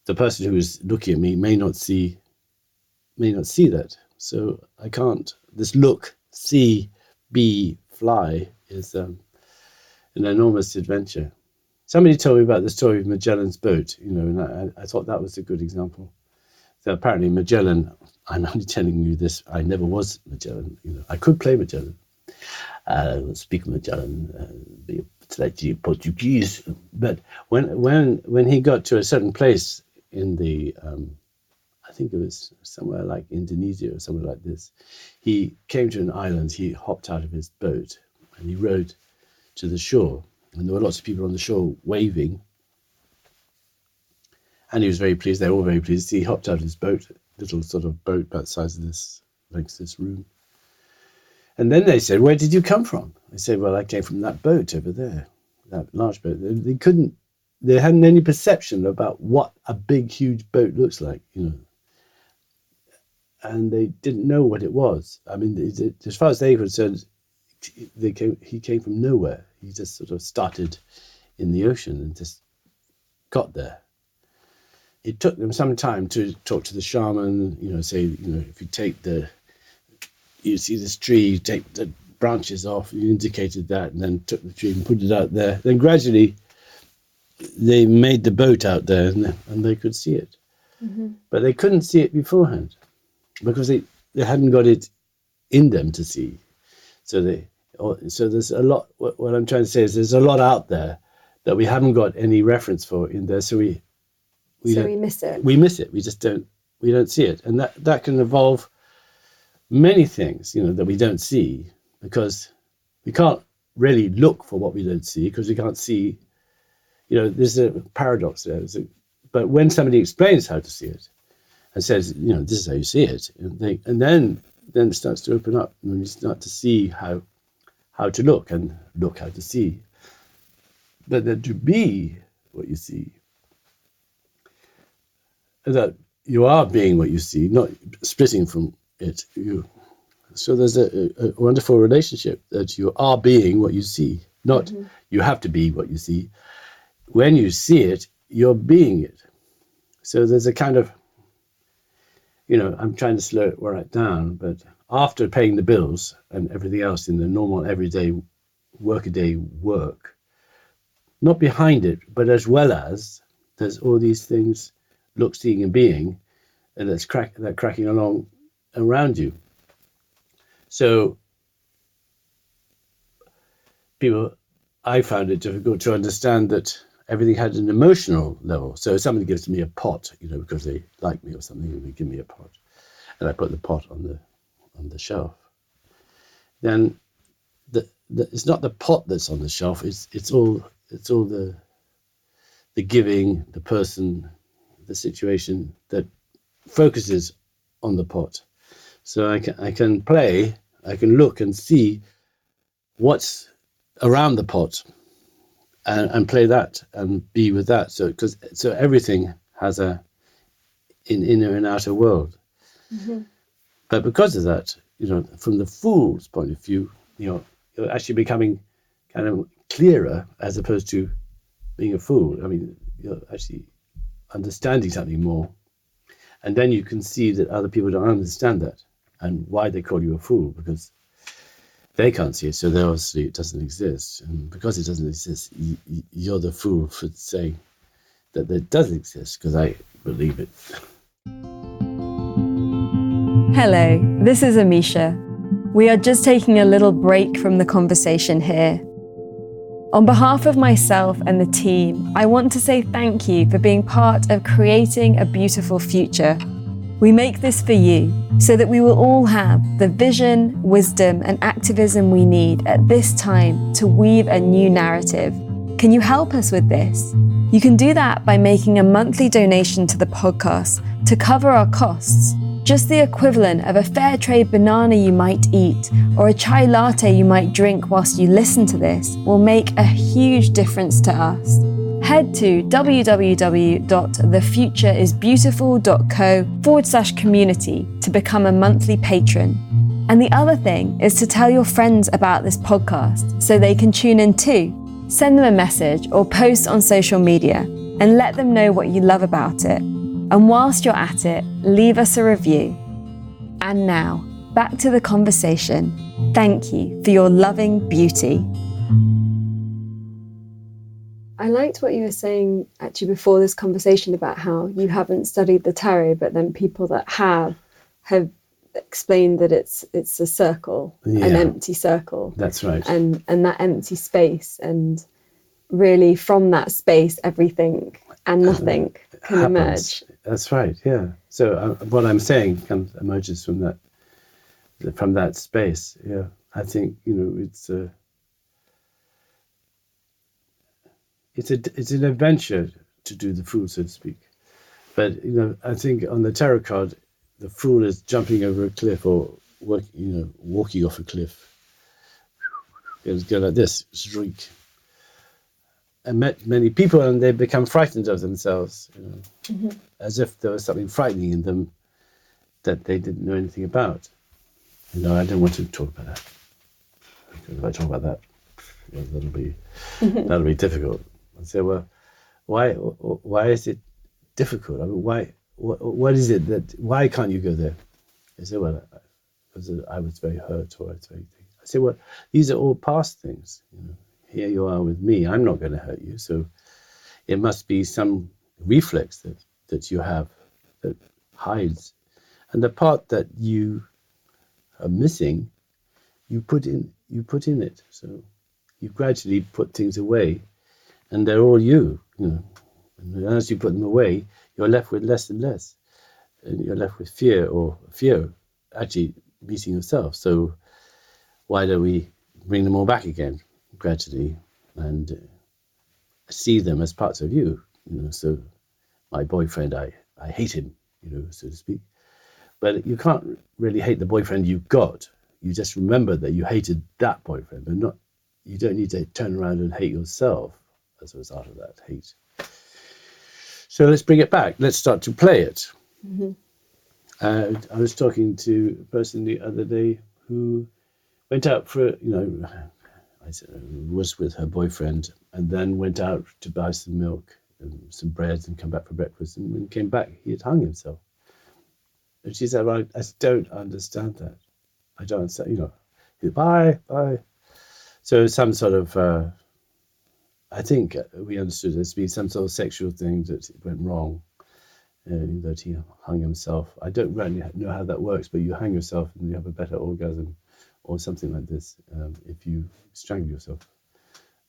the person who is looking at me may not see that. So I can't. This look, see, be, fly is an enormous adventure. Somebody told me about the story of Magellan's boat, and I thought that was a good example. So apparently Magellan, I'm only telling you this, I never was Magellan. I could play Magellan, speak Magellan, be slightly Portuguese. But when he got to a certain place in the, I think it was somewhere like Indonesia or somewhere like this, he came to an island, he hopped out of his boat and he rowed to the shore. And there were lots of people on the shore waving. And he was very pleased. They were all very pleased. He hopped out of his boat, little sort of boat about the size of this room. And then they said, "Where did you come from?" I said, "Well, I came from that boat over there, that large boat." They hadn't any perception about what a big, huge boat looks like, And they didn't know what it was. I mean, as far as they were concerned, he came from nowhere. He just sort of started in the ocean and just got there. It took them some time to talk to the shaman, say, if you see this tree, you take the branches off, you indicated that, and then took the tree and put it out there. Then gradually they made the boat out there and they could see it. Mm-hmm. But they couldn't see it beforehand because they hadn't got it in them to see. So there's a lot, what I'm trying to say is there's a lot out there that we haven't got any reference for in there. So we miss it. We miss it. We just don't see it. And that can involve many things, that we don't see, because we can't really look for what we don't see, because we can't see, there's a paradox there. But when somebody explains how to see it and says, this is how you see it, and then it starts to open up, and you start to see how to look and look how to see. But then to be what you see, that you are being what you see, not splitting from it. So there's a wonderful relationship that you are being what you see, not you have to be what you see. When you see it, you're being it. So there's a kind of, I'm trying to slow it right down, but after paying the bills and everything else in the normal everyday workaday work, not behind it, but as well as there's all these things, look, seeing and being, and that's cracking along around you. So I found it difficult to understand that everything had an emotional level. So if somebody gives me a pot, because they like me or something, and they give me a pot, and I put the pot on the shelf, then it's not the pot that's on the shelf. It's all the giving, the person, the situation that focuses on the pot. So I can play, I can look and see what's around the pot and play that and be with that. So everything has an inner and outer world. Mm-hmm. But because of that, from the fool's point of view, you're actually becoming kind of clearer as opposed to being a fool. I mean, you're actually understanding something more. And then you can see that other people don't understand that and why they call you a fool, because they can't see it, so they obviously it doesn't exist. And because it doesn't exist, you're the fool for saying that it does exist, because I believe it. Hello, this is Amisha. We are just taking a little break from the conversation here. On behalf of myself and the team, I want to say thank you for being part of creating a beautiful future. We make this for you so that we will all have the vision, wisdom, and activism we need at this time to weave a new narrative. Can you help us with this? You can do that by making a monthly donation to the podcast to cover our costs. Just the equivalent of a fair trade banana you might eat or a chai latte you might drink whilst you listen to this will make a huge difference to us. Head to www.thefutureisbeautiful.co/community to become a monthly patron. And the other thing is to tell your friends about this podcast so they can tune in too. Send them a message or post on social media and let them know what you love about it. And whilst you're at it, leave us a review. And now, back to the conversation. Thank you for your loving beauty. I liked what you were saying actually before this conversation about how you haven't studied the tarot, but then people that have explained that it's a circle, an empty circle. That's right. And that empty space, and really from that space, everything and nothing can emerge. That's right. Yeah. So what I'm saying emerges from that space. Yeah. I think it's an adventure to do the fool, so to speak. But I think on the tarot card, the fool is jumping over a cliff or walking off a cliff. It go like this, shriek. I met many people and they become frightened of themselves, as if there was something frightening in them that they didn't know anything about. I don't want to talk about that. Because if I talk about that, that'll be difficult. I say, well, why is it difficult? I mean, what is it why can't you go there? I say, well, because I was very hurt, or I was very. I say, well, these are all past things. Here you are with me. I'm not going to hurt you. So it must be some reflex that you have that hides. And the part that you are missing, you put in it. So you gradually put things away, and they're all you. And as you put them away, you're left with less and less. And you're left with fear actually meeting yourself. So why don't we bring them all back again? Gradually, and see them as parts of you. So my boyfriend, I hate him, so to speak. But you can't really hate the boyfriend you've got. You just remember that you hated that boyfriend, but you don't need to turn around and hate yourself as a result of that hate. So let's bring it back. Let's start to play it. Mm-hmm. I was talking to a person the other day who went out for, was with her boyfriend and then went out to buy some milk and some bread and come back for breakfast. And when he came back, he had hung himself. And she said, well, I don't understand that. I don't understand, bye. So some sort of, I think we understood there's been some sort of sexual thing that went wrong, that he hung himself. I don't really know how that works, but you hang yourself and you have a better orgasm or something like this, if you strangle yourself,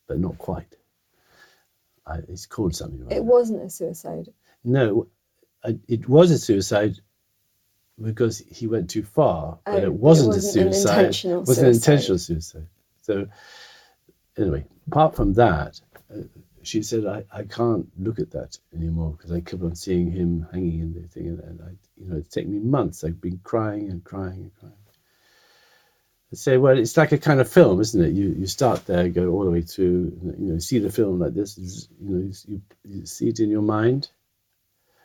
but not quite. It's called something like that. It wasn't a suicide. No, it was a suicide because he went too far, but it wasn't a suicide. It was an intentional suicide. So anyway, apart from that, she said, I can't look at that anymore because I keep on seeing him hanging in the thing, and it's taken me months. I've been crying and crying and crying. I say, well, it's like a kind of film, isn't it? You start there, go all the way through, see the film like this, you see it in your mind.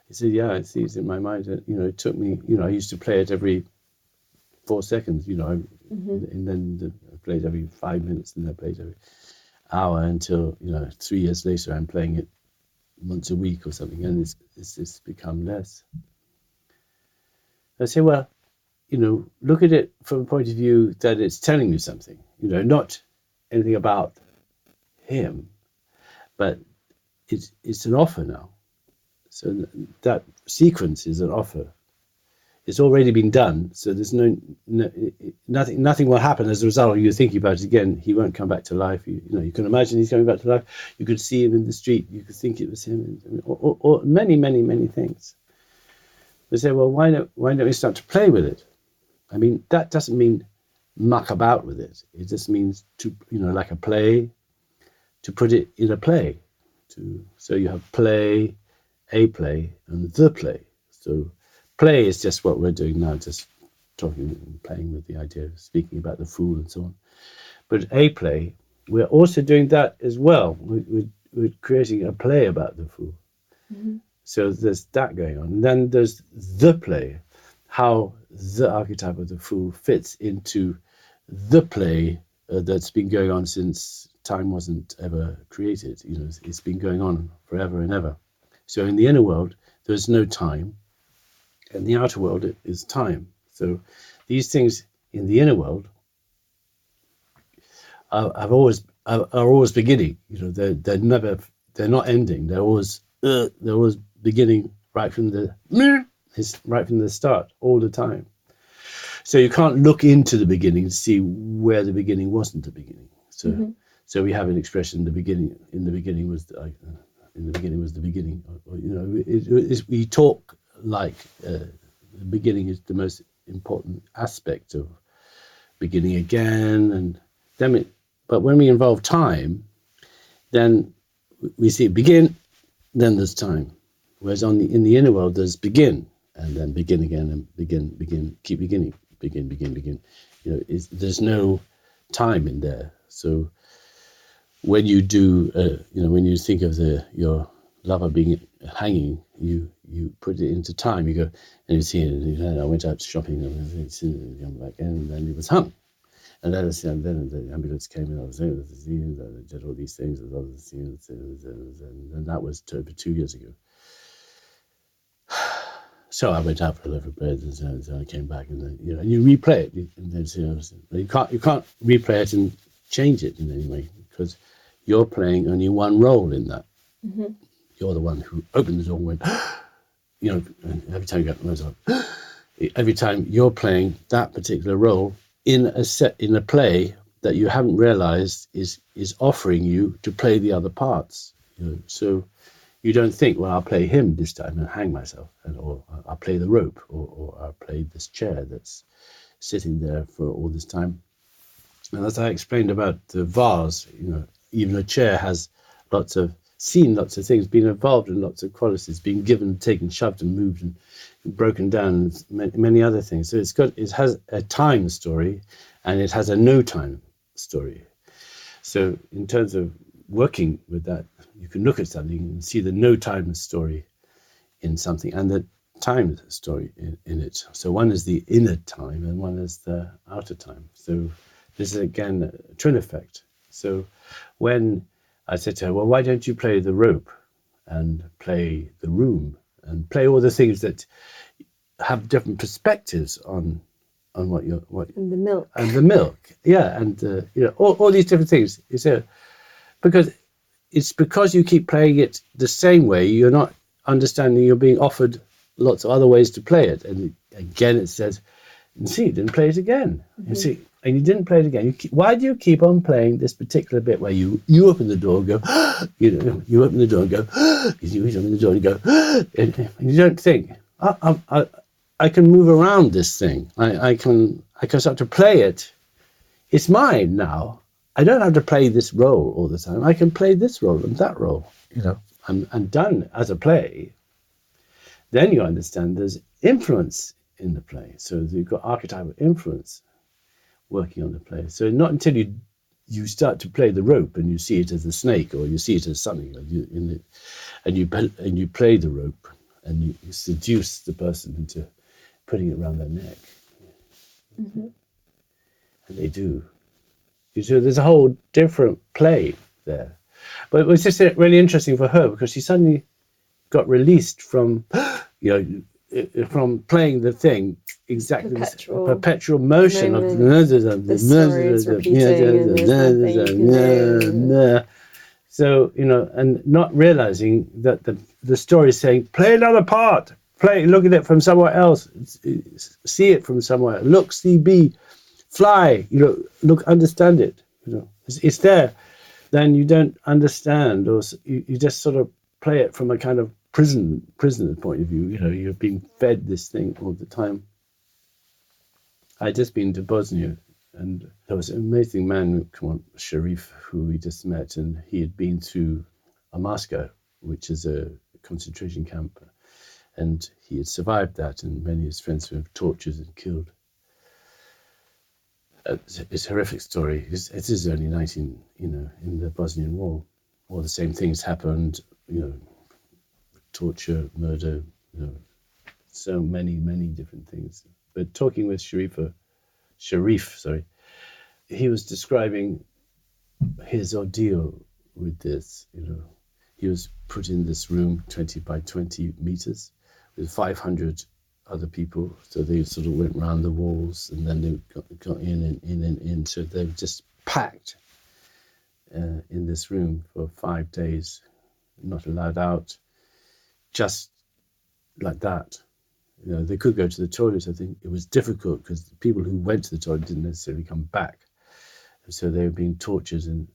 He said, yeah, I see it in my mind. It took me, I used to play it every 4 seconds, and then I played every 5 minutes, and then I played every hour until, 3 years later, I'm playing it once a week or something, and it's become less. I say, well, look at it from a point of view that it's telling you something, not anything about him, but it's an offer now. So that sequence is an offer. It's already been done, so there's nothing will happen as a result of you thinking about it again. He won't come back to life. You can imagine he's coming back to life. You could see him in the street. You could think it was him, or many, many, many things. We say, well, why don't we start to play with it? I mean, that doesn't mean muck about with it. It just means to, like a play, to put it in a play. So you have play, a play, and the play. So play is just what we're doing now, just talking and playing with the idea of speaking about the fool and so on. But a play, we're also doing that as well. We're creating a play about the fool. Mm-hmm. So there's that going on. And then there's the play, how the archetype of the fool fits into the play that's been going on since time wasn't ever created. It's been going on forever and ever. So in the inner world, there's no time. And the outer world is time. So these things in the inner world are always beginning. They're not ending. They're always beginning right from the start, all the time. So you can't look into the beginning to see where the beginning wasn't the beginning. So so we have an expression: in the beginning was the beginning. We talk like the beginning is the most important aspect of beginning again, and then but when we involve time, then we see begin, then there's time. Whereas in the inner world, there's begin, and then begin again, and begin, keep beginning, begin. There's no time in there. So when you do, when you think of your lover being hanging, you put it into time. You go and you see it. I went out shopping and come back, and then it was hung. And then the ambulance came and I was there, I did all these things, and that was over 2 years ago. So I went out for a loaf of bread, and so I came back, and then and you replay it, and then you can't replay it and change it in any way, because you're playing only one role in that. Mm-hmm. You're the one who opened the door and went, every time you got the nose on, every time you're playing that particular role in a play that you haven't realized is offering you to play the other parts. So you don't think, well, I'll play him this time and hang myself, or I'll play the rope, or I'll play this chair that's sitting there for all this time. And as I explained about the vase, even a chair has seen lots of things, been involved in lots of qualities, been given, taken, shoved and moved and broken down, and many other things. So it has a time story, and it has a no time story. So in terms of working with that, you can look at something and see the no time story in something and the time story in it. So one is the inner time and one is the outer time. So this is again a twin effect. So when I said to her, well, why don't you play the rope and play the room and play all the things that have different perspectives on what and the milk and all these different things. Because you keep playing it the same way, you're not understanding you're being offered lots of other ways to play it. And again, it says, see, you didn't play it again. Mm-hmm. You see, and you didn't play it again. Why do you keep on playing this particular bit where you open the door and go, you open the door and go, you open the door and go, and you don't think, I can move around this thing. I can start to play it. It's mine now. I don't have to play this role all the time. I can play this role and that role. I'm done as a play. Then you understand there's influence in the play. So you've got archetypal influence working on the play. So not until you start to play the rope and you see it as a snake, or you see it as something, and you play the rope and you seduce the person into putting it around their neck. Mm-hmm. And they do. So there's a whole different play there. But it was just really interesting for her, because she suddenly got released from, from playing the thing, exactly perpetual motion of the story is repeating, so, and not realizing that the story is saying, play another part, look at it from somewhere else, see it from somewhere, look, see, be, fly, look, understand it, it's there. Then you don't understand, or you just sort of play it from a kind of prisoner's point of view. You're being fed this thing all the time. I'd just been to Bosnia, and there was an amazing man, Sharif, who we just met, and he had been to Moscow, which is a concentration camp, and he had survived that, and many of his friends were tortured and killed. It's a horrific story. It is only in the Bosnian War. All the same things happened, torture, murder, so many different things. But talking with Sharif, he was describing his ordeal with this. He was put in this room, 20 by 20 meters, with 500 other people. So they sort of went round the walls, and then they got in. So they were just packed in this room for 5 days, not allowed out, just like that. They could go to the toilet. I think it was difficult because the people who went to the toilet didn't necessarily come back. So they were being tortured, and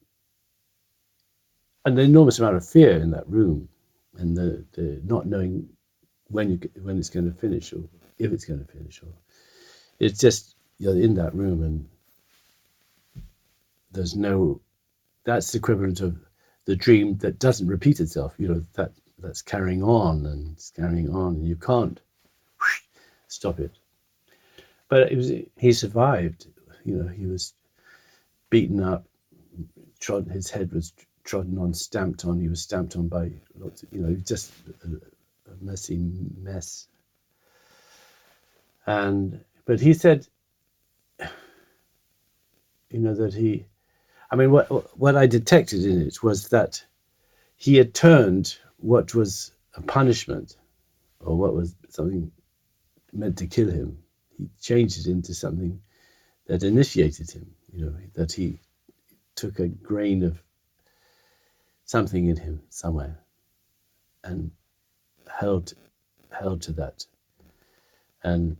an enormous amount of fear in that room, and the not knowing when it's going to finish, or if it's going to finish, or it's just you're in that room, and there's no. That's the equivalent of the dream that doesn't repeat itself. That's carrying on, and it's carrying on, and you can't stop it. But he survived. He was beaten up, his head was trodden on, stamped on. He was stamped on by lots of, just a messy mess. But he said, that what I detected in it was that he had turned what was a punishment, or what was something meant to kill him, he changed it into something that initiated him, that he took a grain of something in him somewhere and held to that. And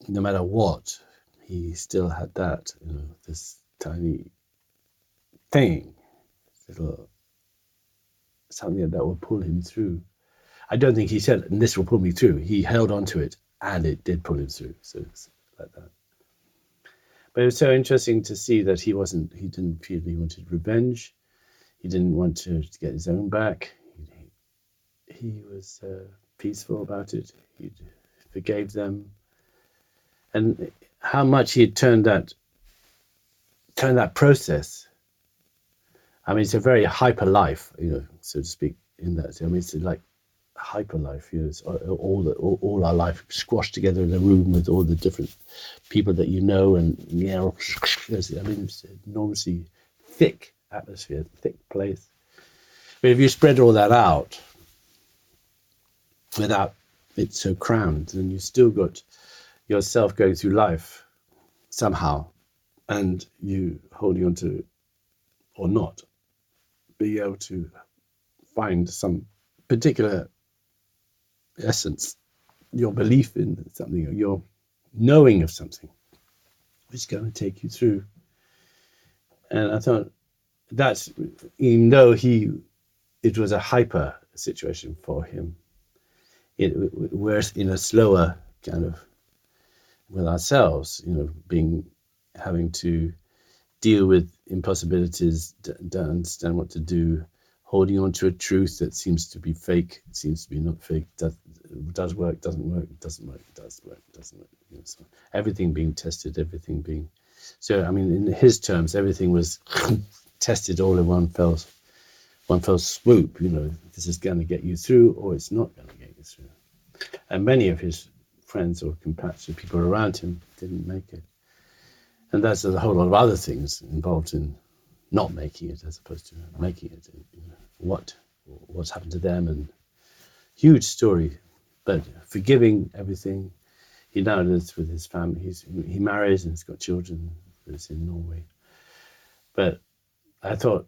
no matter what, he still had that, this tiny thing, something that will pull him through. I don't think he said, and this will pull me through. He held on to it, and it did pull him through. So it's like that. But it was so interesting to see that he didn't feel he wanted revenge. He didn't want to get his own back. He was peaceful about it. He forgave them. And how much he had turned that process. It's a very hyper life, so to speak, in that. It's like hyper life. It's all our life squashed together in a room with all the different people that and it's an enormously thick atmosphere, thick place. But if you spread all that out without it so crammed, then you still got yourself going through life somehow, and you holding on to, or not, be able to find some particular essence, your belief in something, or your knowing of something, which is going to take you through. And I thought that's, even though it was a hyper situation for him, we're in a slower kind of, with ourselves, having to deal with impossibilities, don't understand what to do, holding on to a truth that seems to be fake, it seems to be not fake, does work, doesn't work, doesn't work, does work, doesn't work. So everything being tested, everything being... So, in his terms, everything was tested all in one fell swoop. This is going to get you through, or it's not going to get you through. And many of his friends or compassionate people around him didn't make it. And that's a whole lot of other things involved in not making it as opposed to making it. What's happened to them, and huge story. but forgiving everything. He now lives with his family. He marries and he's got children. Lives in Norway. But I thought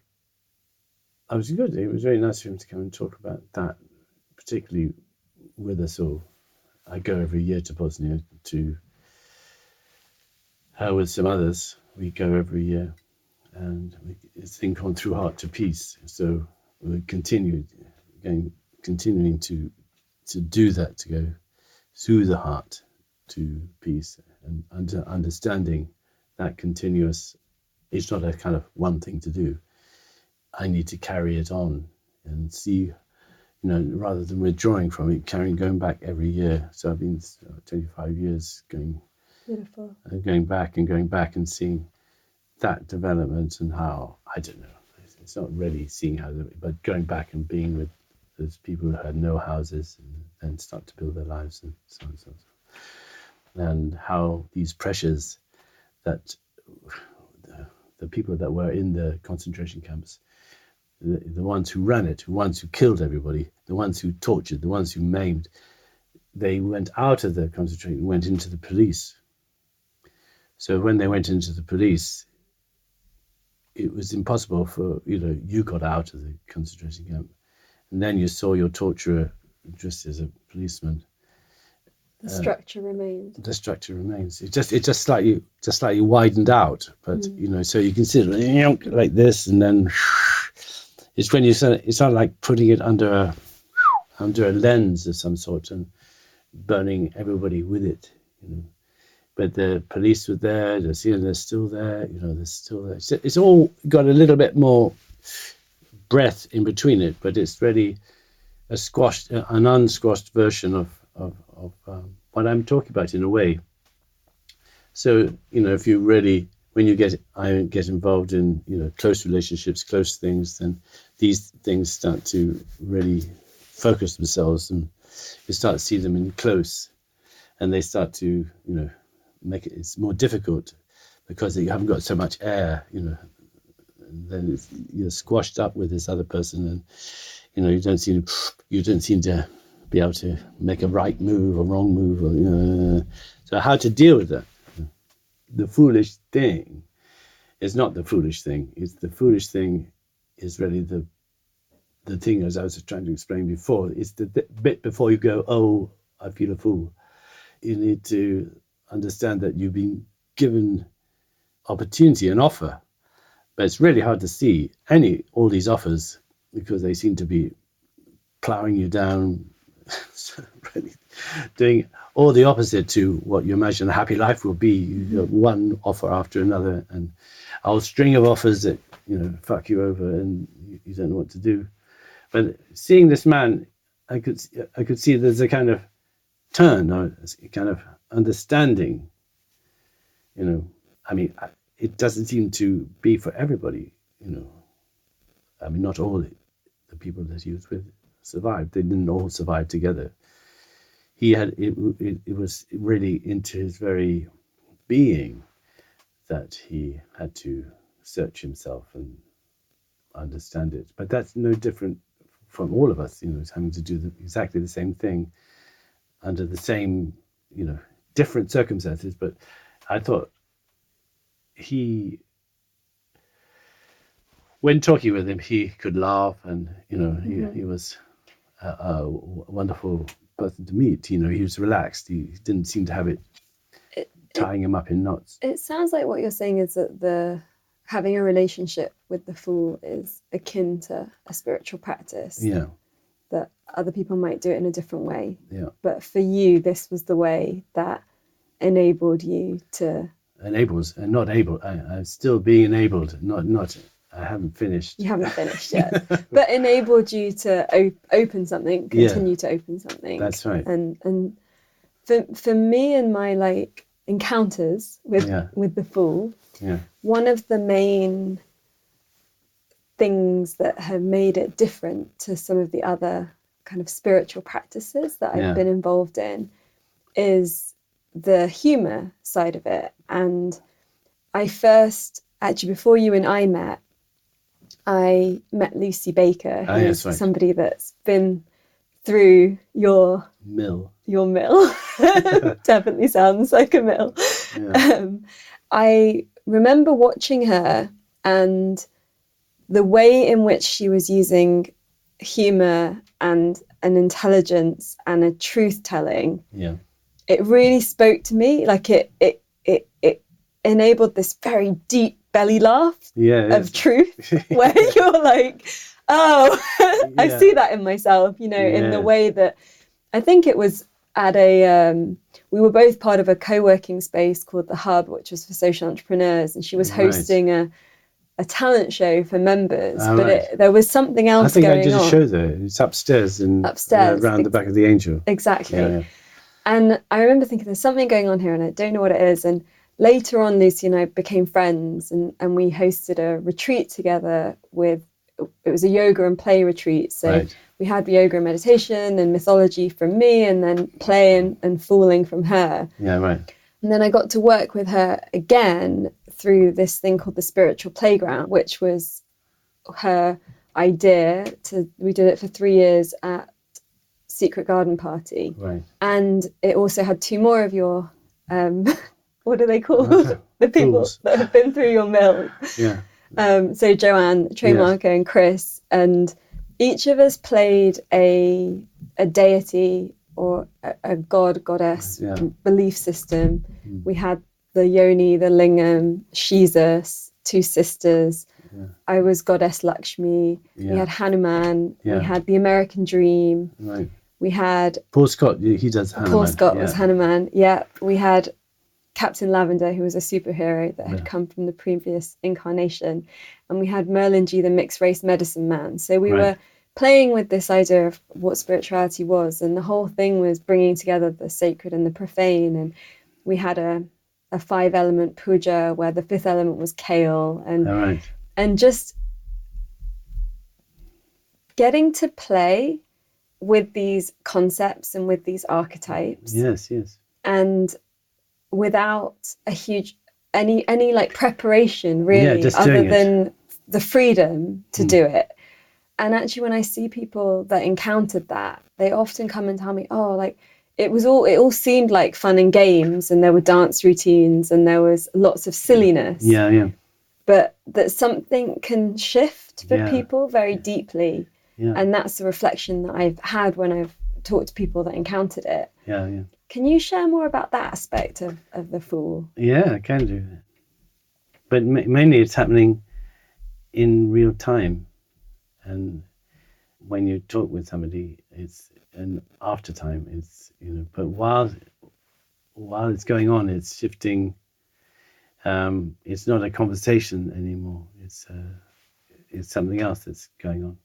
I was good. It was very nice for him to come and talk about that, particularly with us all. I go every year to Bosnia to with some others. We go every year, and it's a thing called Through Heart to Peace. So we continuing to do that, to go through the heart to peace, and understanding that continuous. It's not a kind of one thing to do. I need to carry it on and see, rather than withdrawing from it, going back every year. So I've been 25 years going back and seeing that development and how, I don't know, it's not really seeing how, but going back and being with those people who had no houses and then start to build their lives and so on and so on. And how these pressures that the people that were in the concentration camps, the ones who ran it, the ones who killed everybody, the ones who tortured, the ones who maimed, they went out of the concentration, went into the police. So when they went into the police, it was impossible for, you got out of the concentration camp, and then you saw your torturer just as a policeman. The structure remains. The structure remains. It just slightly widened out, but so you can see it like this, and then it's when it's not like putting it under a lens of some sort and burning everybody with it, But the police were there. They're still there. They're still there. It's all got a little bit more breath in between it, but it's really an unsquashed version of what I'm talking about in a way. So, if you really, when I get involved in, close relationships, close things, then these things start to really focus themselves, and you start to see them in close, and they start to, make it's more difficult because you haven't got so much air, and then you're squashed up with this other person, and, you don't seem to be able to make a right move or wrong move, so how to deal with that? The foolish thing is not the foolish thing. It's the foolish thing is really the thing, as I was trying to explain before. It's the bit before you go, oh, I feel a fool. You need to understand that you've been given opportunity, an offer, but it's really hard to see all these offers because they seem to be plowing you down, really doing all the opposite to what you imagine a happy life will be. You have one offer after another, and a whole string of offers that fuck you over, and you don't know what to do. But seeing this man, I could see there's a kind of turn, or a kind of understanding. It doesn't seem to be for everybody. Not all the people that he was with survived. They didn't all survive together. He had it was really into his very being that he had to search himself and understand it. But that's no different from all of us, having to do exactly the same thing under the same, different circumstances. But I thought when talking with him, he could laugh, and he was a wonderful person to meet. He was relaxed. He didn't seem to have it tying him up in knots. It sounds like what you're saying is that having a relationship with the Fool is akin to a spiritual practice. Yeah. That other people might do it in a different way. Yeah. But for you, this was the way that enabled you to... Enables, and not able. I'm still being enabled, not. I haven't finished. You haven't finished yet. But enabled you to open something, continue to open something. That's right. And for me and my encounters with the Fool, one of the main things that have made it different to some of the other kind of spiritual practices that I've been involved in is the humor side of it. And I first, actually before you and I met Lucy Baker, who's somebody that's been through your mill. Definitely sounds like a mill. Yeah. I remember watching her, and the way in which she was using humor and an intelligence and a truth telling, it really spoke to me. Like it enabled this very deep belly laugh of truth, where you're like, oh, I see that in myself, you know, in the way that I think it was at we were both part of a co-working space called The Hub, which was for social entrepreneurs, and she was hosting a talent show for members, there was something else going on. I think I did a show there. It's upstairs around the back of the Angel. Exactly. Yeah. And I remember thinking, there's something going on here and I don't know what it is. And later on, Lucy and I became friends, and we hosted a retreat together it was a yoga and play retreat. So we had yoga and meditation and mythology from me, and then play and fooling from her. Yeah, right. And then I got to work with her again through this thing called the Spiritual Playground, which was her idea. We did it for 3 years at Secret Garden Party. Right. And it also had 2 more of your, what are they called? The people that have been through your mill. Yeah. So Joanne, Trey Marco and Chris, and each of us played a deity or a god, goddess belief system. We had the Yoni, the Lingam, Jesus, 2 sisters. Yeah. I was goddess Lakshmi. Yeah. We had Hanuman. Yeah. We had the American Dream. Right. We had Paul Scott. He does Hanuman. Paul Scott was Hanuman. Yeah. We had Captain Lavender, who was a superhero that had come from the previous incarnation, and we had Merlin G, the mixed race medicine man. So we were playing with this idea of what spirituality was, and the whole thing was bringing together the sacred and the profane. And we had a 5-element puja where the 5th element was kale, and just getting to play with these concepts and with these archetypes. Yes. And without a huge any like preparation really, other than the freedom to do it. And actually, when I see people that encountered that, they often come and tell me, oh, like it all seemed like fun and games, and there were dance routines and there was lots of silliness. Yeah. But that something can shift for people very deeply. Yeah. And that's the reflection that I've had when I've talked to people that encountered it. Yeah. Can you share more about that aspect of the Fool? Yeah, I can do. But mainly it's happening in real time. And when you talk with somebody, it's an after time. It's, but while it's going on, it's shifting. It's not a conversation anymore. It's something else that's going on.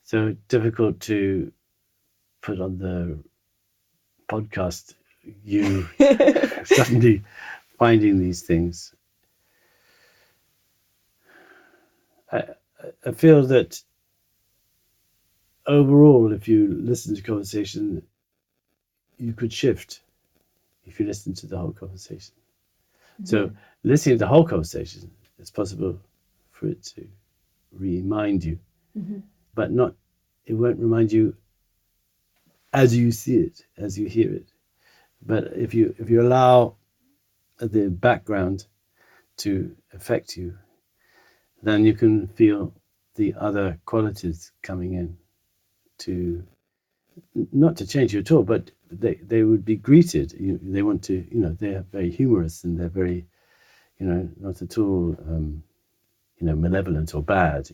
So difficult to put on the podcast. You suddenly finding these things. I feel that overall, if you listen to conversation, you could shift if you listen to the whole conversation. Mm-hmm. So listening to the whole conversation, it's possible for it to remind you, but it won't remind you as you see it, as you hear it. But if you allow the background to affect you, then you can feel the other qualities coming in to, not to change you at all, but they would be greeted. They want to, they're very humorous and they're very, not at all, malevolent or bad.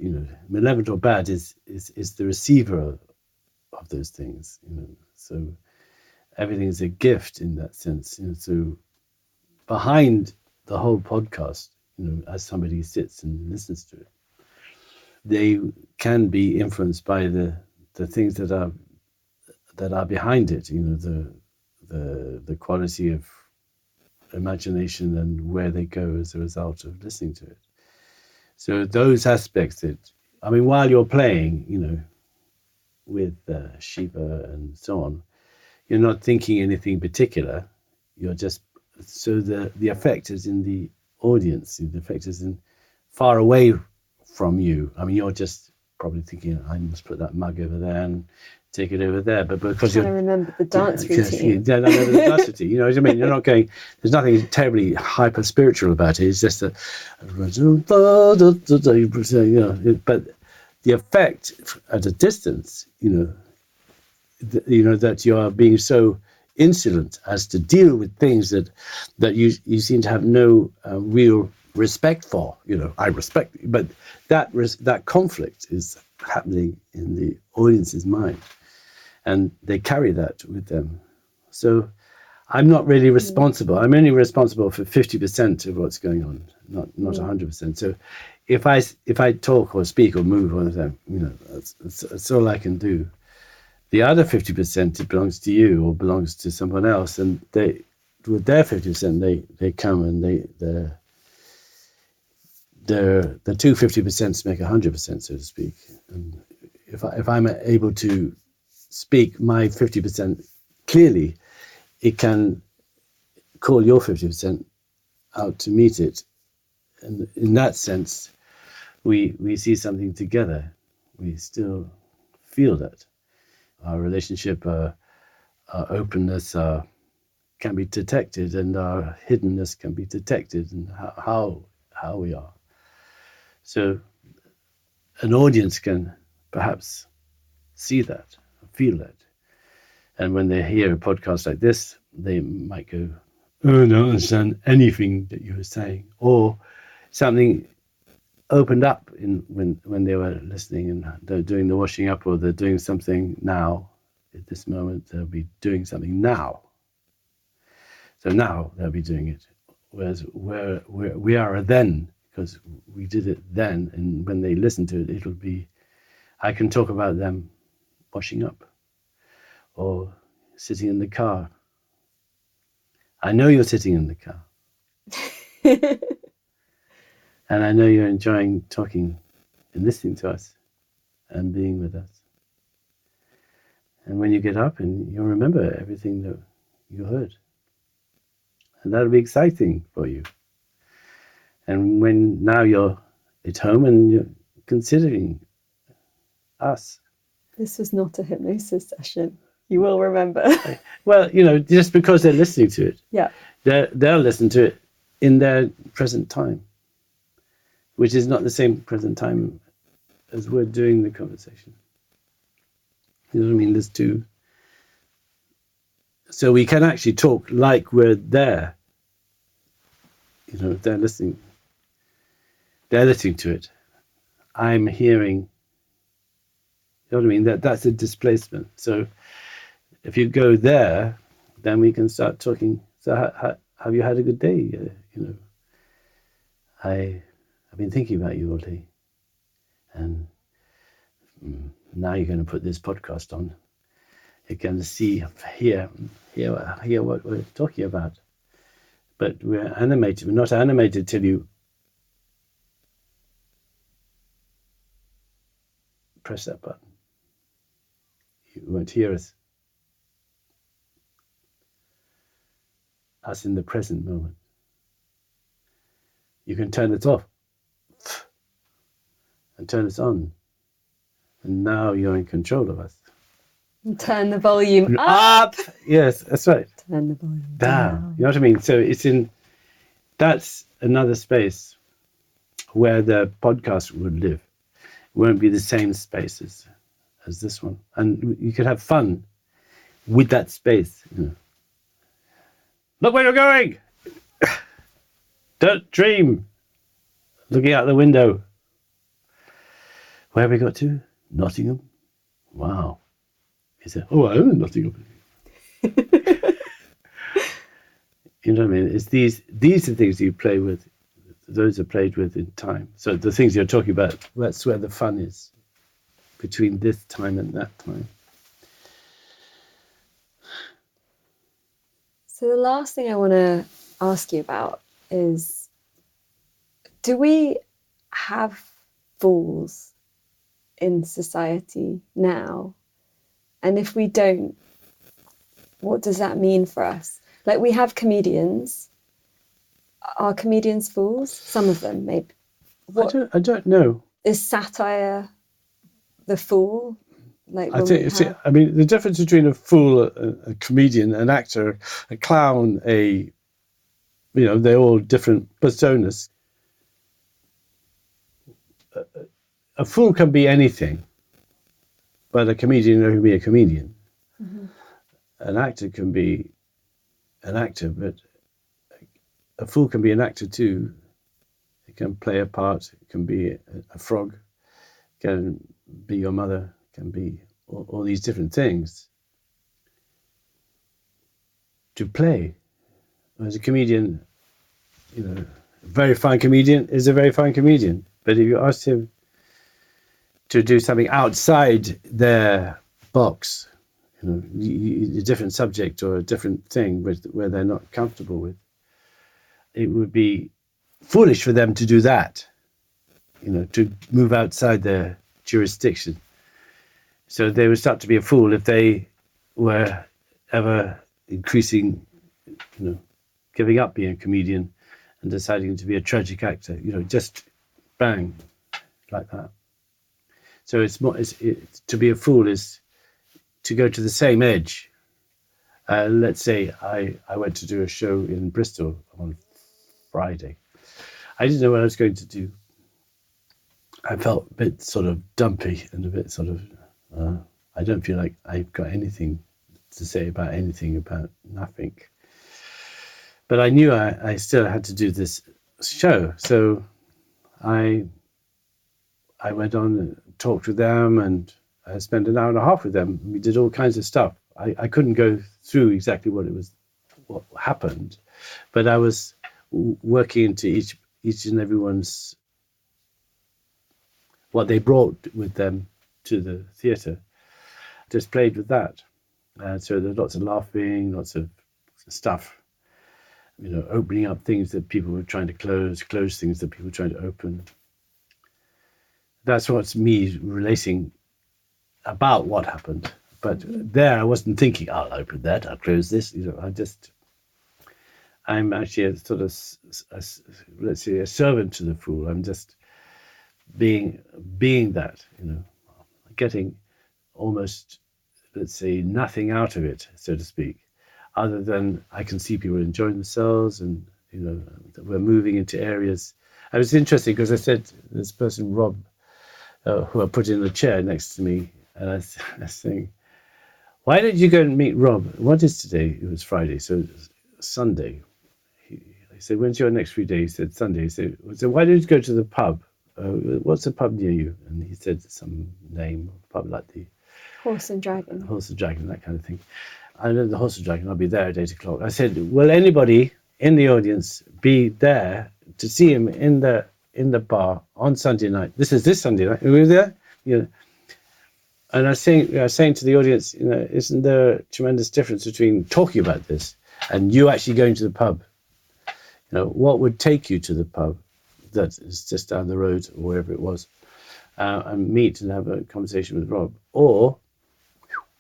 Malevolent or bad is the receiver of those things. So everything is a gift in that sense. So behind the whole podcast, as somebody sits and listens to it, they can be influenced by the things that are behind it. The quality of imagination and where they go as a result of listening to it. So those aspects while you're playing, with Shiva and so on, you're not thinking anything particular. You're just, so the effect is in the audience. The effect is in far away from you. You're just probably thinking, I must put that mug over there and take it over there. But because you're trying to remember the dance routine. Yeah, I remember the dance routine. You know what I mean? You're not going. There's nothing terribly hyper spiritual about it. It's just that, you know. But the effect at a distance, you know, that you are being so insolent as to deal with things that you seem to have no real respect for. You know, I respect, but that conflict is happening in the audience's mind, and they carry that with them. So I'm not really responsible. I'm only responsible for 50% of what's going on, not 100%. So if I talk or speak or move or anything, you know, that's all I can do. The other 50%, it belongs to you or belongs to someone else, and they, with their 50%, they come and the two 50% make 100%, so to speak. And if I'm able to speak my 50% clearly, it can call your 50% out to meet it. And in that sense, we see something together. We still feel that. Our relationship, our openness can be detected, and our hiddenness can be detected, and how we are. So an audience can perhaps see that, feel that. And when they hear a podcast like this, they might go, oh, I don't understand anything that you were saying. Or something opened up when they were listening and they're doing the washing up, or they're doing something now. At this moment, they'll be doing something now. So now they'll be doing it. Whereas where we are then, because we did it then, and when they listen to it, it'll be, I can talk about them washing up or sitting in the car. I know you're sitting in the car. And I know you're enjoying talking and listening to us and being with us. And when you get up, and you'll remember everything that you heard. And that'll be exciting for you. And when now you're at home and you're considering us. This was not a hypnosis session. You will remember. Well, you know, just because they're listening to it. Yeah. They'll listen to it in their present time, which is not the same present time as we're doing the conversation. You know what I mean? There's two. So we can actually talk like we're there. You know, if they're listening to it. I'm hearing. You know what I mean? That's a displacement. So if you go there, then we can start talking. So have you had a good day? You know, I've been thinking about you all day, and now you're going to put this podcast on. You're going to hear what we're talking about. But we're animated. We're not animated till you press that button. You won't hear us. Us in the present moment. You can turn it off and turn it on. And now you're in control of us. Turn the volume up. Yes, that's right. Turn the volume down. You know what I mean? So that's another space where the podcast would live. It won't be the same space as this one. And you could have fun with that space. You know. Look where you're going. Don't dream. Looking out the window. Where have we got to? Nottingham. Wow. He said, oh, I own Nottingham. You know what I mean? It's these are things you play with. Those are played with in time. So the things you're talking about, that's where the fun is. Between this time and that time. So the last thing I want to ask you about is, do we have fools in society now? And if we don't, what does that mean for us? Like, we have comedians. Are comedians fools? Some of them, maybe. I don't know. Is satire the fool? Like I think, I mean, the difference between a fool, a comedian, an actor, a clown, they're all different personas. A fool can be anything, but a comedian can be a comedian. Mm-hmm. An actor can be an actor, but a fool can be an actor too. It can play a part. It can be a frog. It can be your mother. It can be all these different things to play. As a comedian, a very fine comedian is a very fine comedian. But if you ask him to do something outside their box, a different subject or a different thing where they're not comfortable with, it would be foolish for them to do that, to move outside their jurisdiction. So they would start to be a fool if they were ever increasing, giving up being a comedian and deciding to be a tragic actor, just bang, like that. So it's more, to be a fool is to go to the same edge. Let's say I went to do a show in Bristol on Friday. I didn't know what I was going to do. I felt a bit sort of dumpy and a bit sort of, I don't feel like I've got anything to say about anything, about nothing. But I knew I still had to do this show. So I went on and talked with them, and I spent an hour and a half with them. We did all kinds of stuff. I couldn't go through exactly what happened, but I was working into each and everyone's, what they brought with them to the theatre. Just played with that. So there's lots of laughing, lots of stuff, opening up things that people were trying to close things that people were trying to open. That's what's me relating about what happened. But there I wasn't thinking, I'll open that, I'll close this. I'm actually a sort of, let's say, a servant to the fool. I'm just being that, getting almost, let's say, nothing out of it, so to speak, other than I can see people enjoying themselves, and we're moving into areas. It was interesting because I said this person, Rob, who I put in the chair next to me, and I was saying, why did you go and meet Rob? What is today? It was Friday, so it was Sunday. I said, when's your next free day? He said, Sunday. He said, so why did you go to the pub? What's the pub near you? And he said some name, pub like the Horse and Dragon, that kind of thing. I know the Horse and Dragon, I'll be there at 8 o'clock. I said, will anybody in the audience be there to see him in the bar on Sunday night? This Sunday night. Are we there? And I was saying to the audience, isn't there a tremendous difference between talking about this and you actually going to the pub? What would take you to the pub that is just down the road or wherever it was, and meet and have a conversation with Rob, or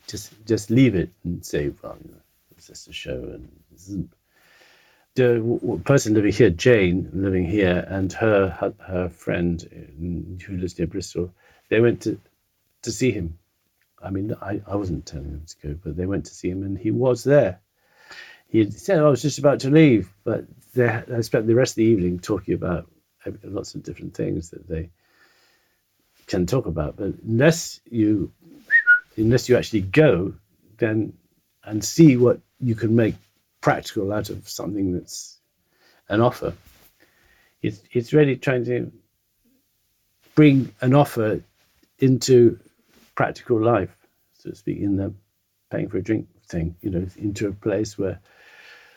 just leave it and say, well, it's just a show. And the person living here, Jane, living here, and her friend who lives near Bristol, they went to see him. I mean, I wasn't telling them to go, but they went to see him, and he was there. He had said, I was just about to leave, but I spent the rest of the evening talking about lots of different things that they can talk about. But unless you actually go then and see what you can make practical out of something that's an offer, it's really trying to bring an offer into practical life, so to speak, in the paying for a drink thing, into a place where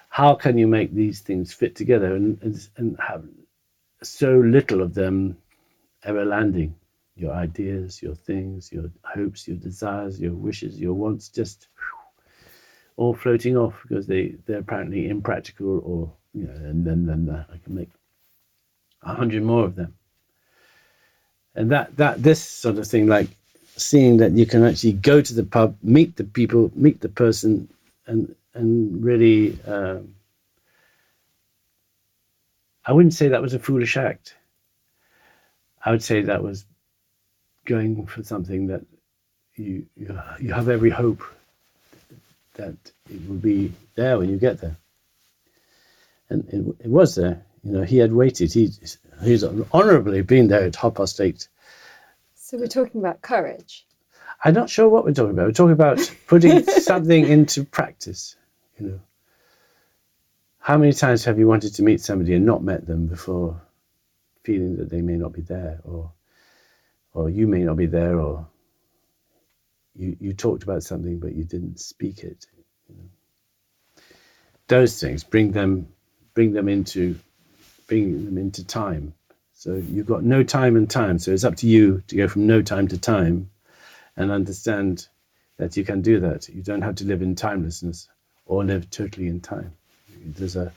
how can you make these things fit together and have so little of them ever landing? Your ideas, your things, your hopes, your desires, your wishes, your wants, just all floating off because they're apparently impractical, or and then I can make 100 more of them. And that this sort of thing, like seeing that you can actually go to the pub, meet the people, meet the person, and really, I wouldn't say that was a foolish act. I would say that was going for something that you have every hope that it will be there when you get there. And it was there. He had waited. He's honourably been there at 8:30. So we're talking about courage. I'm not sure what we're talking about. We're talking about putting something into practice. How many times have you wanted to meet somebody and not met them before, feeling that they may not be there, or you may not be there, or you talked about something but you didn't speak it. Those things bring them into time. So you've got no time and time. So it's up to you to go from no time to time, and understand that you can do that. You don't have to live in timelessness or live totally in time. There's a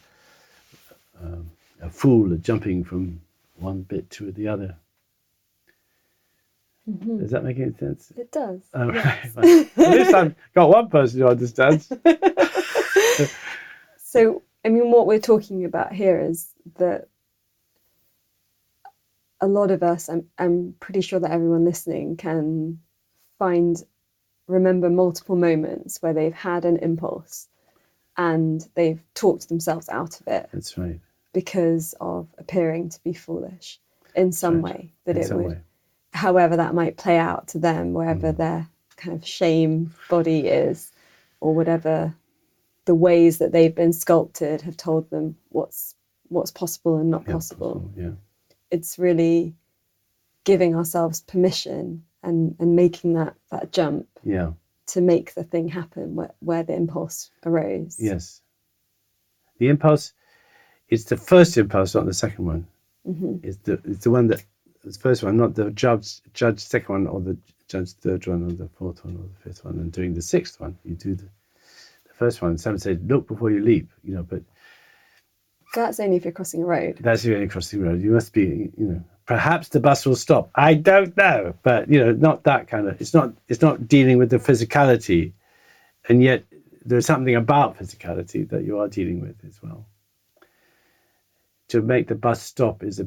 fool jumping from one bit to the other. Mm-hmm. Does that make any sense? It does. Oh, yes. Right. At least I've got one person who understands. So, what we're talking about here is that a lot of us, I'm pretty sure that everyone listening can remember multiple moments where they've had an impulse and they've talked themselves out of it. That's right. Because of appearing to be foolish in some way, way. However that might play out to them, wherever their kind of shame body is, or whatever the ways that they've been sculpted have told them what's possible and not possible. Yeah. It's really giving ourselves permission and making that jump to make the thing happen where the impulse arose. Yes. The impulse is the first impulse, not the second one. Mm-hmm. It's the one that the first one, not the judge second one, or the judge third one, or the fourth one, or the fifth one, and doing the sixth one. You do the first one. Someone said, "Look before you leap," but that's only if you're crossing a road. That's the only crossing the road. You must be, perhaps the bus will stop. I don't know, but not that kind of. It's not dealing with the physicality, and yet there's something about physicality that you are dealing with as well. To make the bus stop is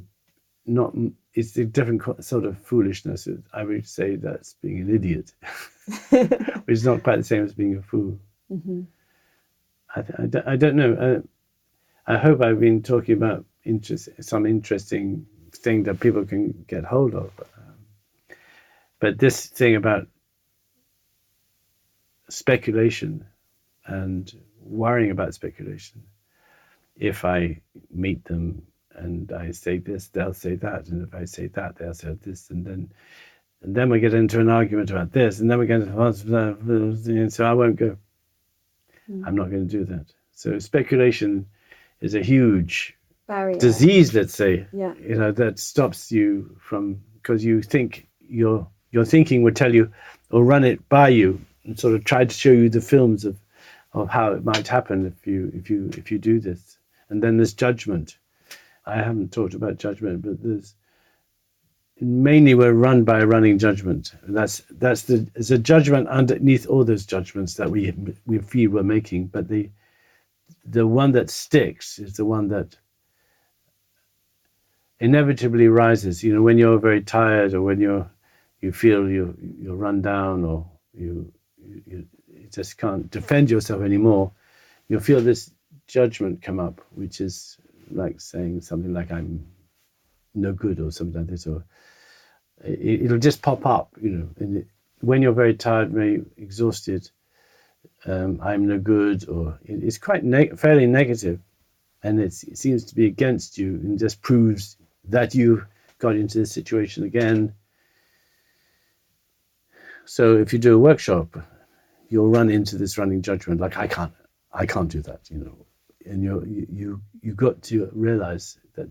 it's a different sort of foolishness. I would say that's being an idiot, which is not quite the same as being a fool. Mm-hmm. I don't know. I hope I've been talking about some interesting thing that people can get hold of. But this thing about speculation and worrying about speculation, if I meet them and I say this, they'll say that, and if I say that, they'll say this, and then we get into an argument about this, and then we get into so I won't go. I'm not going to do that. So speculation is a huge barrier, disease, let's say, that stops you from, because you think your thinking would tell you or run it by you and sort of try to show you the films of how it might happen if you do this. And then there's judgment. I haven't talked about judgment, but mainly we're run by a running judgment. And there's a judgment underneath all those judgments that we feel we're making, but the one that sticks is the one that inevitably rises. When you're very tired, or when you feel you're run down, or you just can't defend yourself anymore, you'll feel this judgment come up, which is like saying something like "I'm no good" or something like this, or it'll just pop up. And when you're very tired, very exhausted, I'm no good, or it's quite fairly negative, and it seems to be against you, and just proves that you got into this situation again. So if you do a workshop, you'll run into this running judgment, like I can't do that, and you got to realize that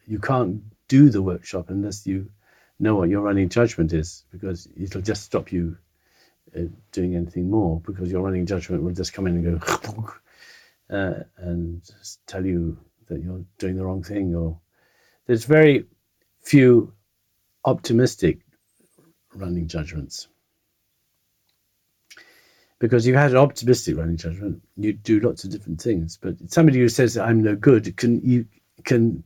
you can't do the workshop unless you know what your running judgment is, because it'll just stop you doing anything more, because your running judgment will just come in and go and tell you that you're doing the wrong thing. Or there's very few optimistic running judgments, because you had an optimistic running judgment, you do lots of different things. But somebody who says I'm no good can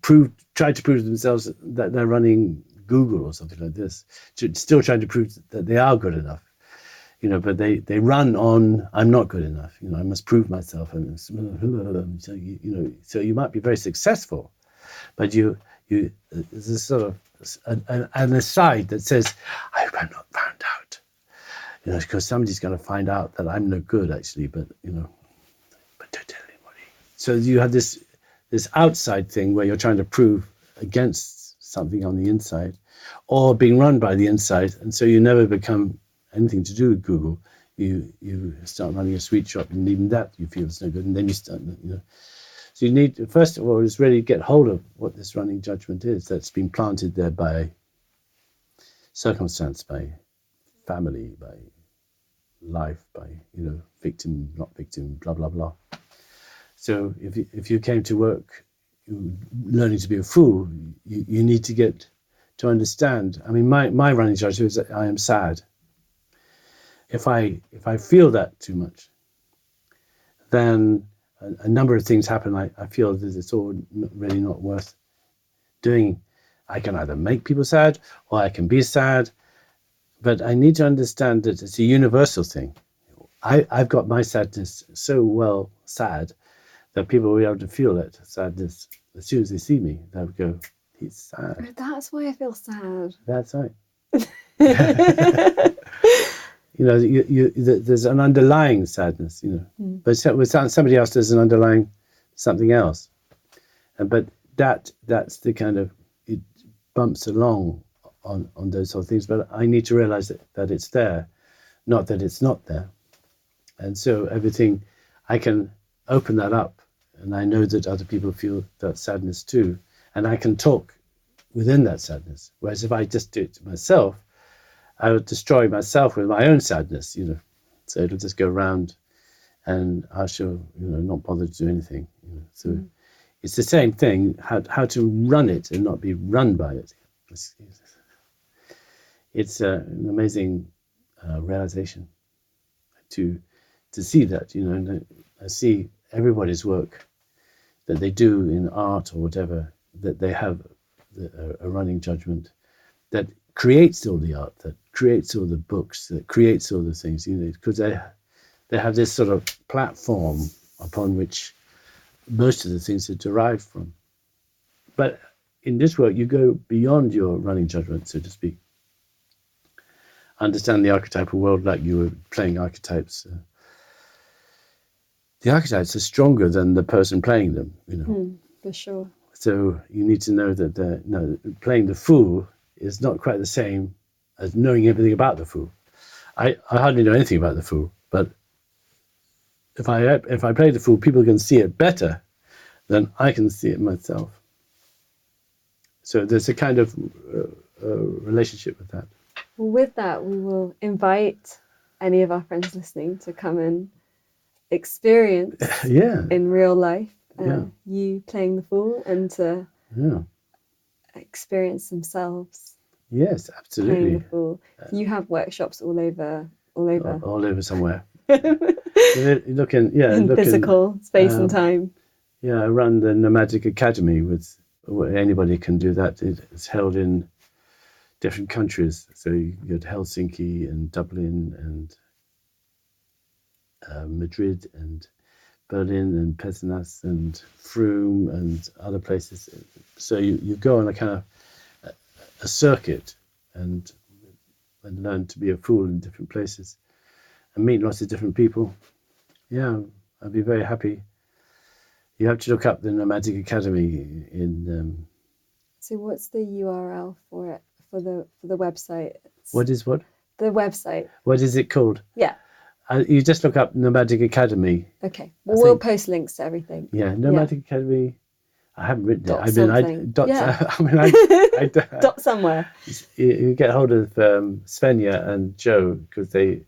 try to prove to themselves that they're running Google or something like this, still trying to prove that they are good enough. but they run on, I'm not good enough. I must prove myself. And so so you might be very successful, but there's this sort of an aside that says, I hope I'm not found out. Because somebody's going to find out that I'm no good, actually, but don't tell anybody. So you have this outside thing where you're trying to prove against something on the inside, or being run by the inside, and so you never become anything to do with Google. You start running a sweet shop, and even that you feel is no good, and then you start, So you need to, first of all, is really get hold of what this running judgment is that's been planted there by circumstance, by family, by life, by victim, not victim, blah blah blah. So if you came to work learning to be a fool, you need to get to understand. I mean, my running judgment is that I am sad. If I feel that too much, then a number of things happen. I feel that it's all really not worth doing. I can either make people sad or I can be sad, but I need to understand that it's a universal thing. I've got my sadness so well sad that people will be able to feel that sadness as soon as they see me. They'll go, he's sad. That's why I feel sad. That's right. There's an underlying sadness, but with somebody else there's an underlying something else, but that's the kind of, it bumps along on those sort of things. But I need to realize that it's there, not that it's not there, and so everything I can open that up, and I know that other people feel that sadness too, and I can talk within that sadness. Whereas if I just do it to myself, I would destroy myself with my own sadness, So it'll just go around, and I shall, not bother to do anything. So it's the same thing. How to run it and not be run by it. It's an amazing realization to see that. And I see everybody's work that they do in art or whatever, that they have a running judgment that creates all the art, that creates all the books, that creates all the things, because they have this sort of platform upon which most of the things are derived from. But in this work, you go beyond your running judgment, so to speak. Understand the archetypal world like you were playing archetypes. The archetypes are stronger than the person playing them, For sure. So you need to know that playing the fool is not quite the same as knowing everything about the fool. I hardly know anything about the fool, but if I play the fool, people can see it better than I can see it myself. So there's a kind of relationship with that. Well, with that, we will invite any of our friends listening to come and experience in real life you playing the fool, and to experience themselves. Yes, absolutely. Playing the fool. You have workshops all over somewhere. Looking physical space and time. Yeah, I run the Nomadic Academy where anybody can do that. It's held in different countries. So you go to Helsinki and Dublin and Madrid and Berlin and Pesnas and Frome and other places. So you go on a kind of a circuit and learn to be a fool in different places and meet lots of different people. Yeah, I'd be very happy. You have to look up the Nomadic Academy in. So what's the URL for it, for the website? What is what? The website. What is it called? Yeah. You just look up Nomadic Academy. Okay. Well, we'll post links to everything. Yeah, Nomadic Academy. I haven't written dot it. Dot somewhere. You get hold of Svenja and Joe, because they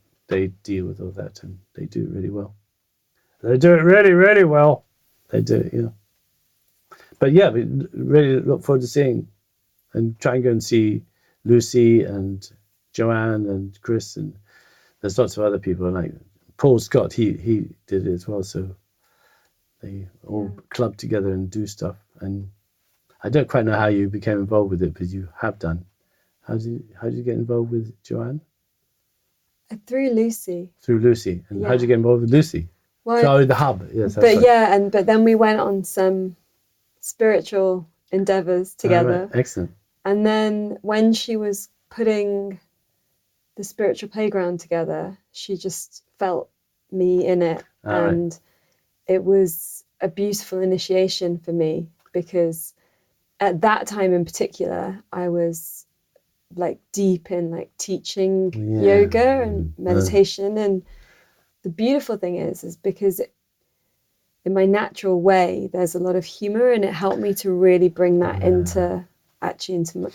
deal with all that, and they do it really well. They do it really, really well. They do it, But yeah, we really look forward to seeing, and try and go and see Lucy and Joanne and Chris, and there's lots of other people, like Paul Scott. He did it as well. So they all club together and do stuff. And I don't quite know how you became involved with it, but you have done. How did you get involved with Joanne? Through Lucy. Through Lucy. And Yeah. how'd you get involved with Lucy? Well, The hub. Yes, that's but right. yeah, but then we went on some spiritual endeavors together. Right. Excellent. And then when she was putting the spiritual playground together, she just felt me in it. And it was a beautiful initiation for me, because at that time in particular, I was like deep in like teaching yoga and meditation. And the beautiful thing is because in my natural way, there's a lot of humor, and it helped me to really bring that into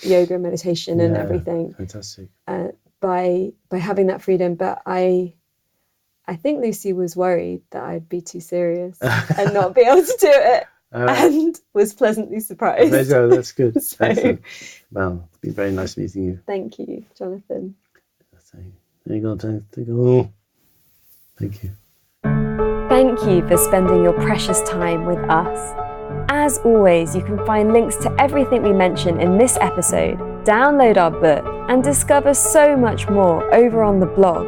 yoga and meditation and everything. Fantastic. By having that freedom. But I think Lucy was worried that I'd be too serious and not be able to do it, and was pleasantly surprised. That's good. So, excellent. Well, it's been very nice meeting you. Thank you, Jonathan. There you go. Thank you. Thank you for spending your precious time with us. As always, you can find links to everything we mentioned in this episode, download our book, and discover so much more over on the blog.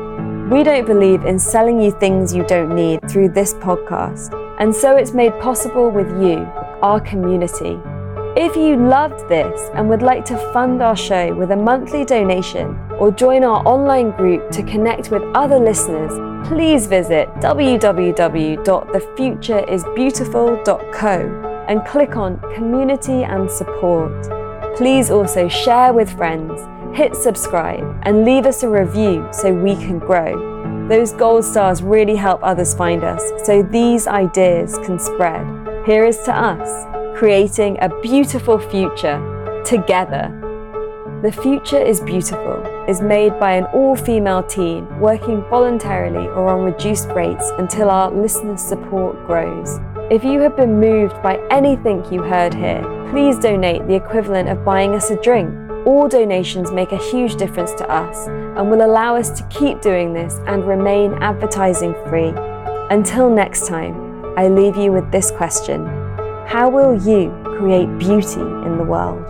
We don't believe in selling you things you don't need through this podcast, and so it's made possible with you, our community. If you loved this and would like to fund our show with a monthly donation or join our online group to connect with other listeners, please visit www.thefutureisbeautiful.co and click on Community and Support. Please also share with friends, hit subscribe, and leave us a review so we can grow. Those gold stars really help others find us, so these ideas can spread. Here is to us, creating a beautiful future together. The Future is Beautiful is made by an all-female team working voluntarily or on reduced rates until our listener support grows. If you have been moved by anything you heard here, please donate the equivalent of buying us a drink. All donations make a huge difference to us and will allow us to keep doing this and remain advertising free. Until next time, I leave you with this question. How will you create beauty in the world?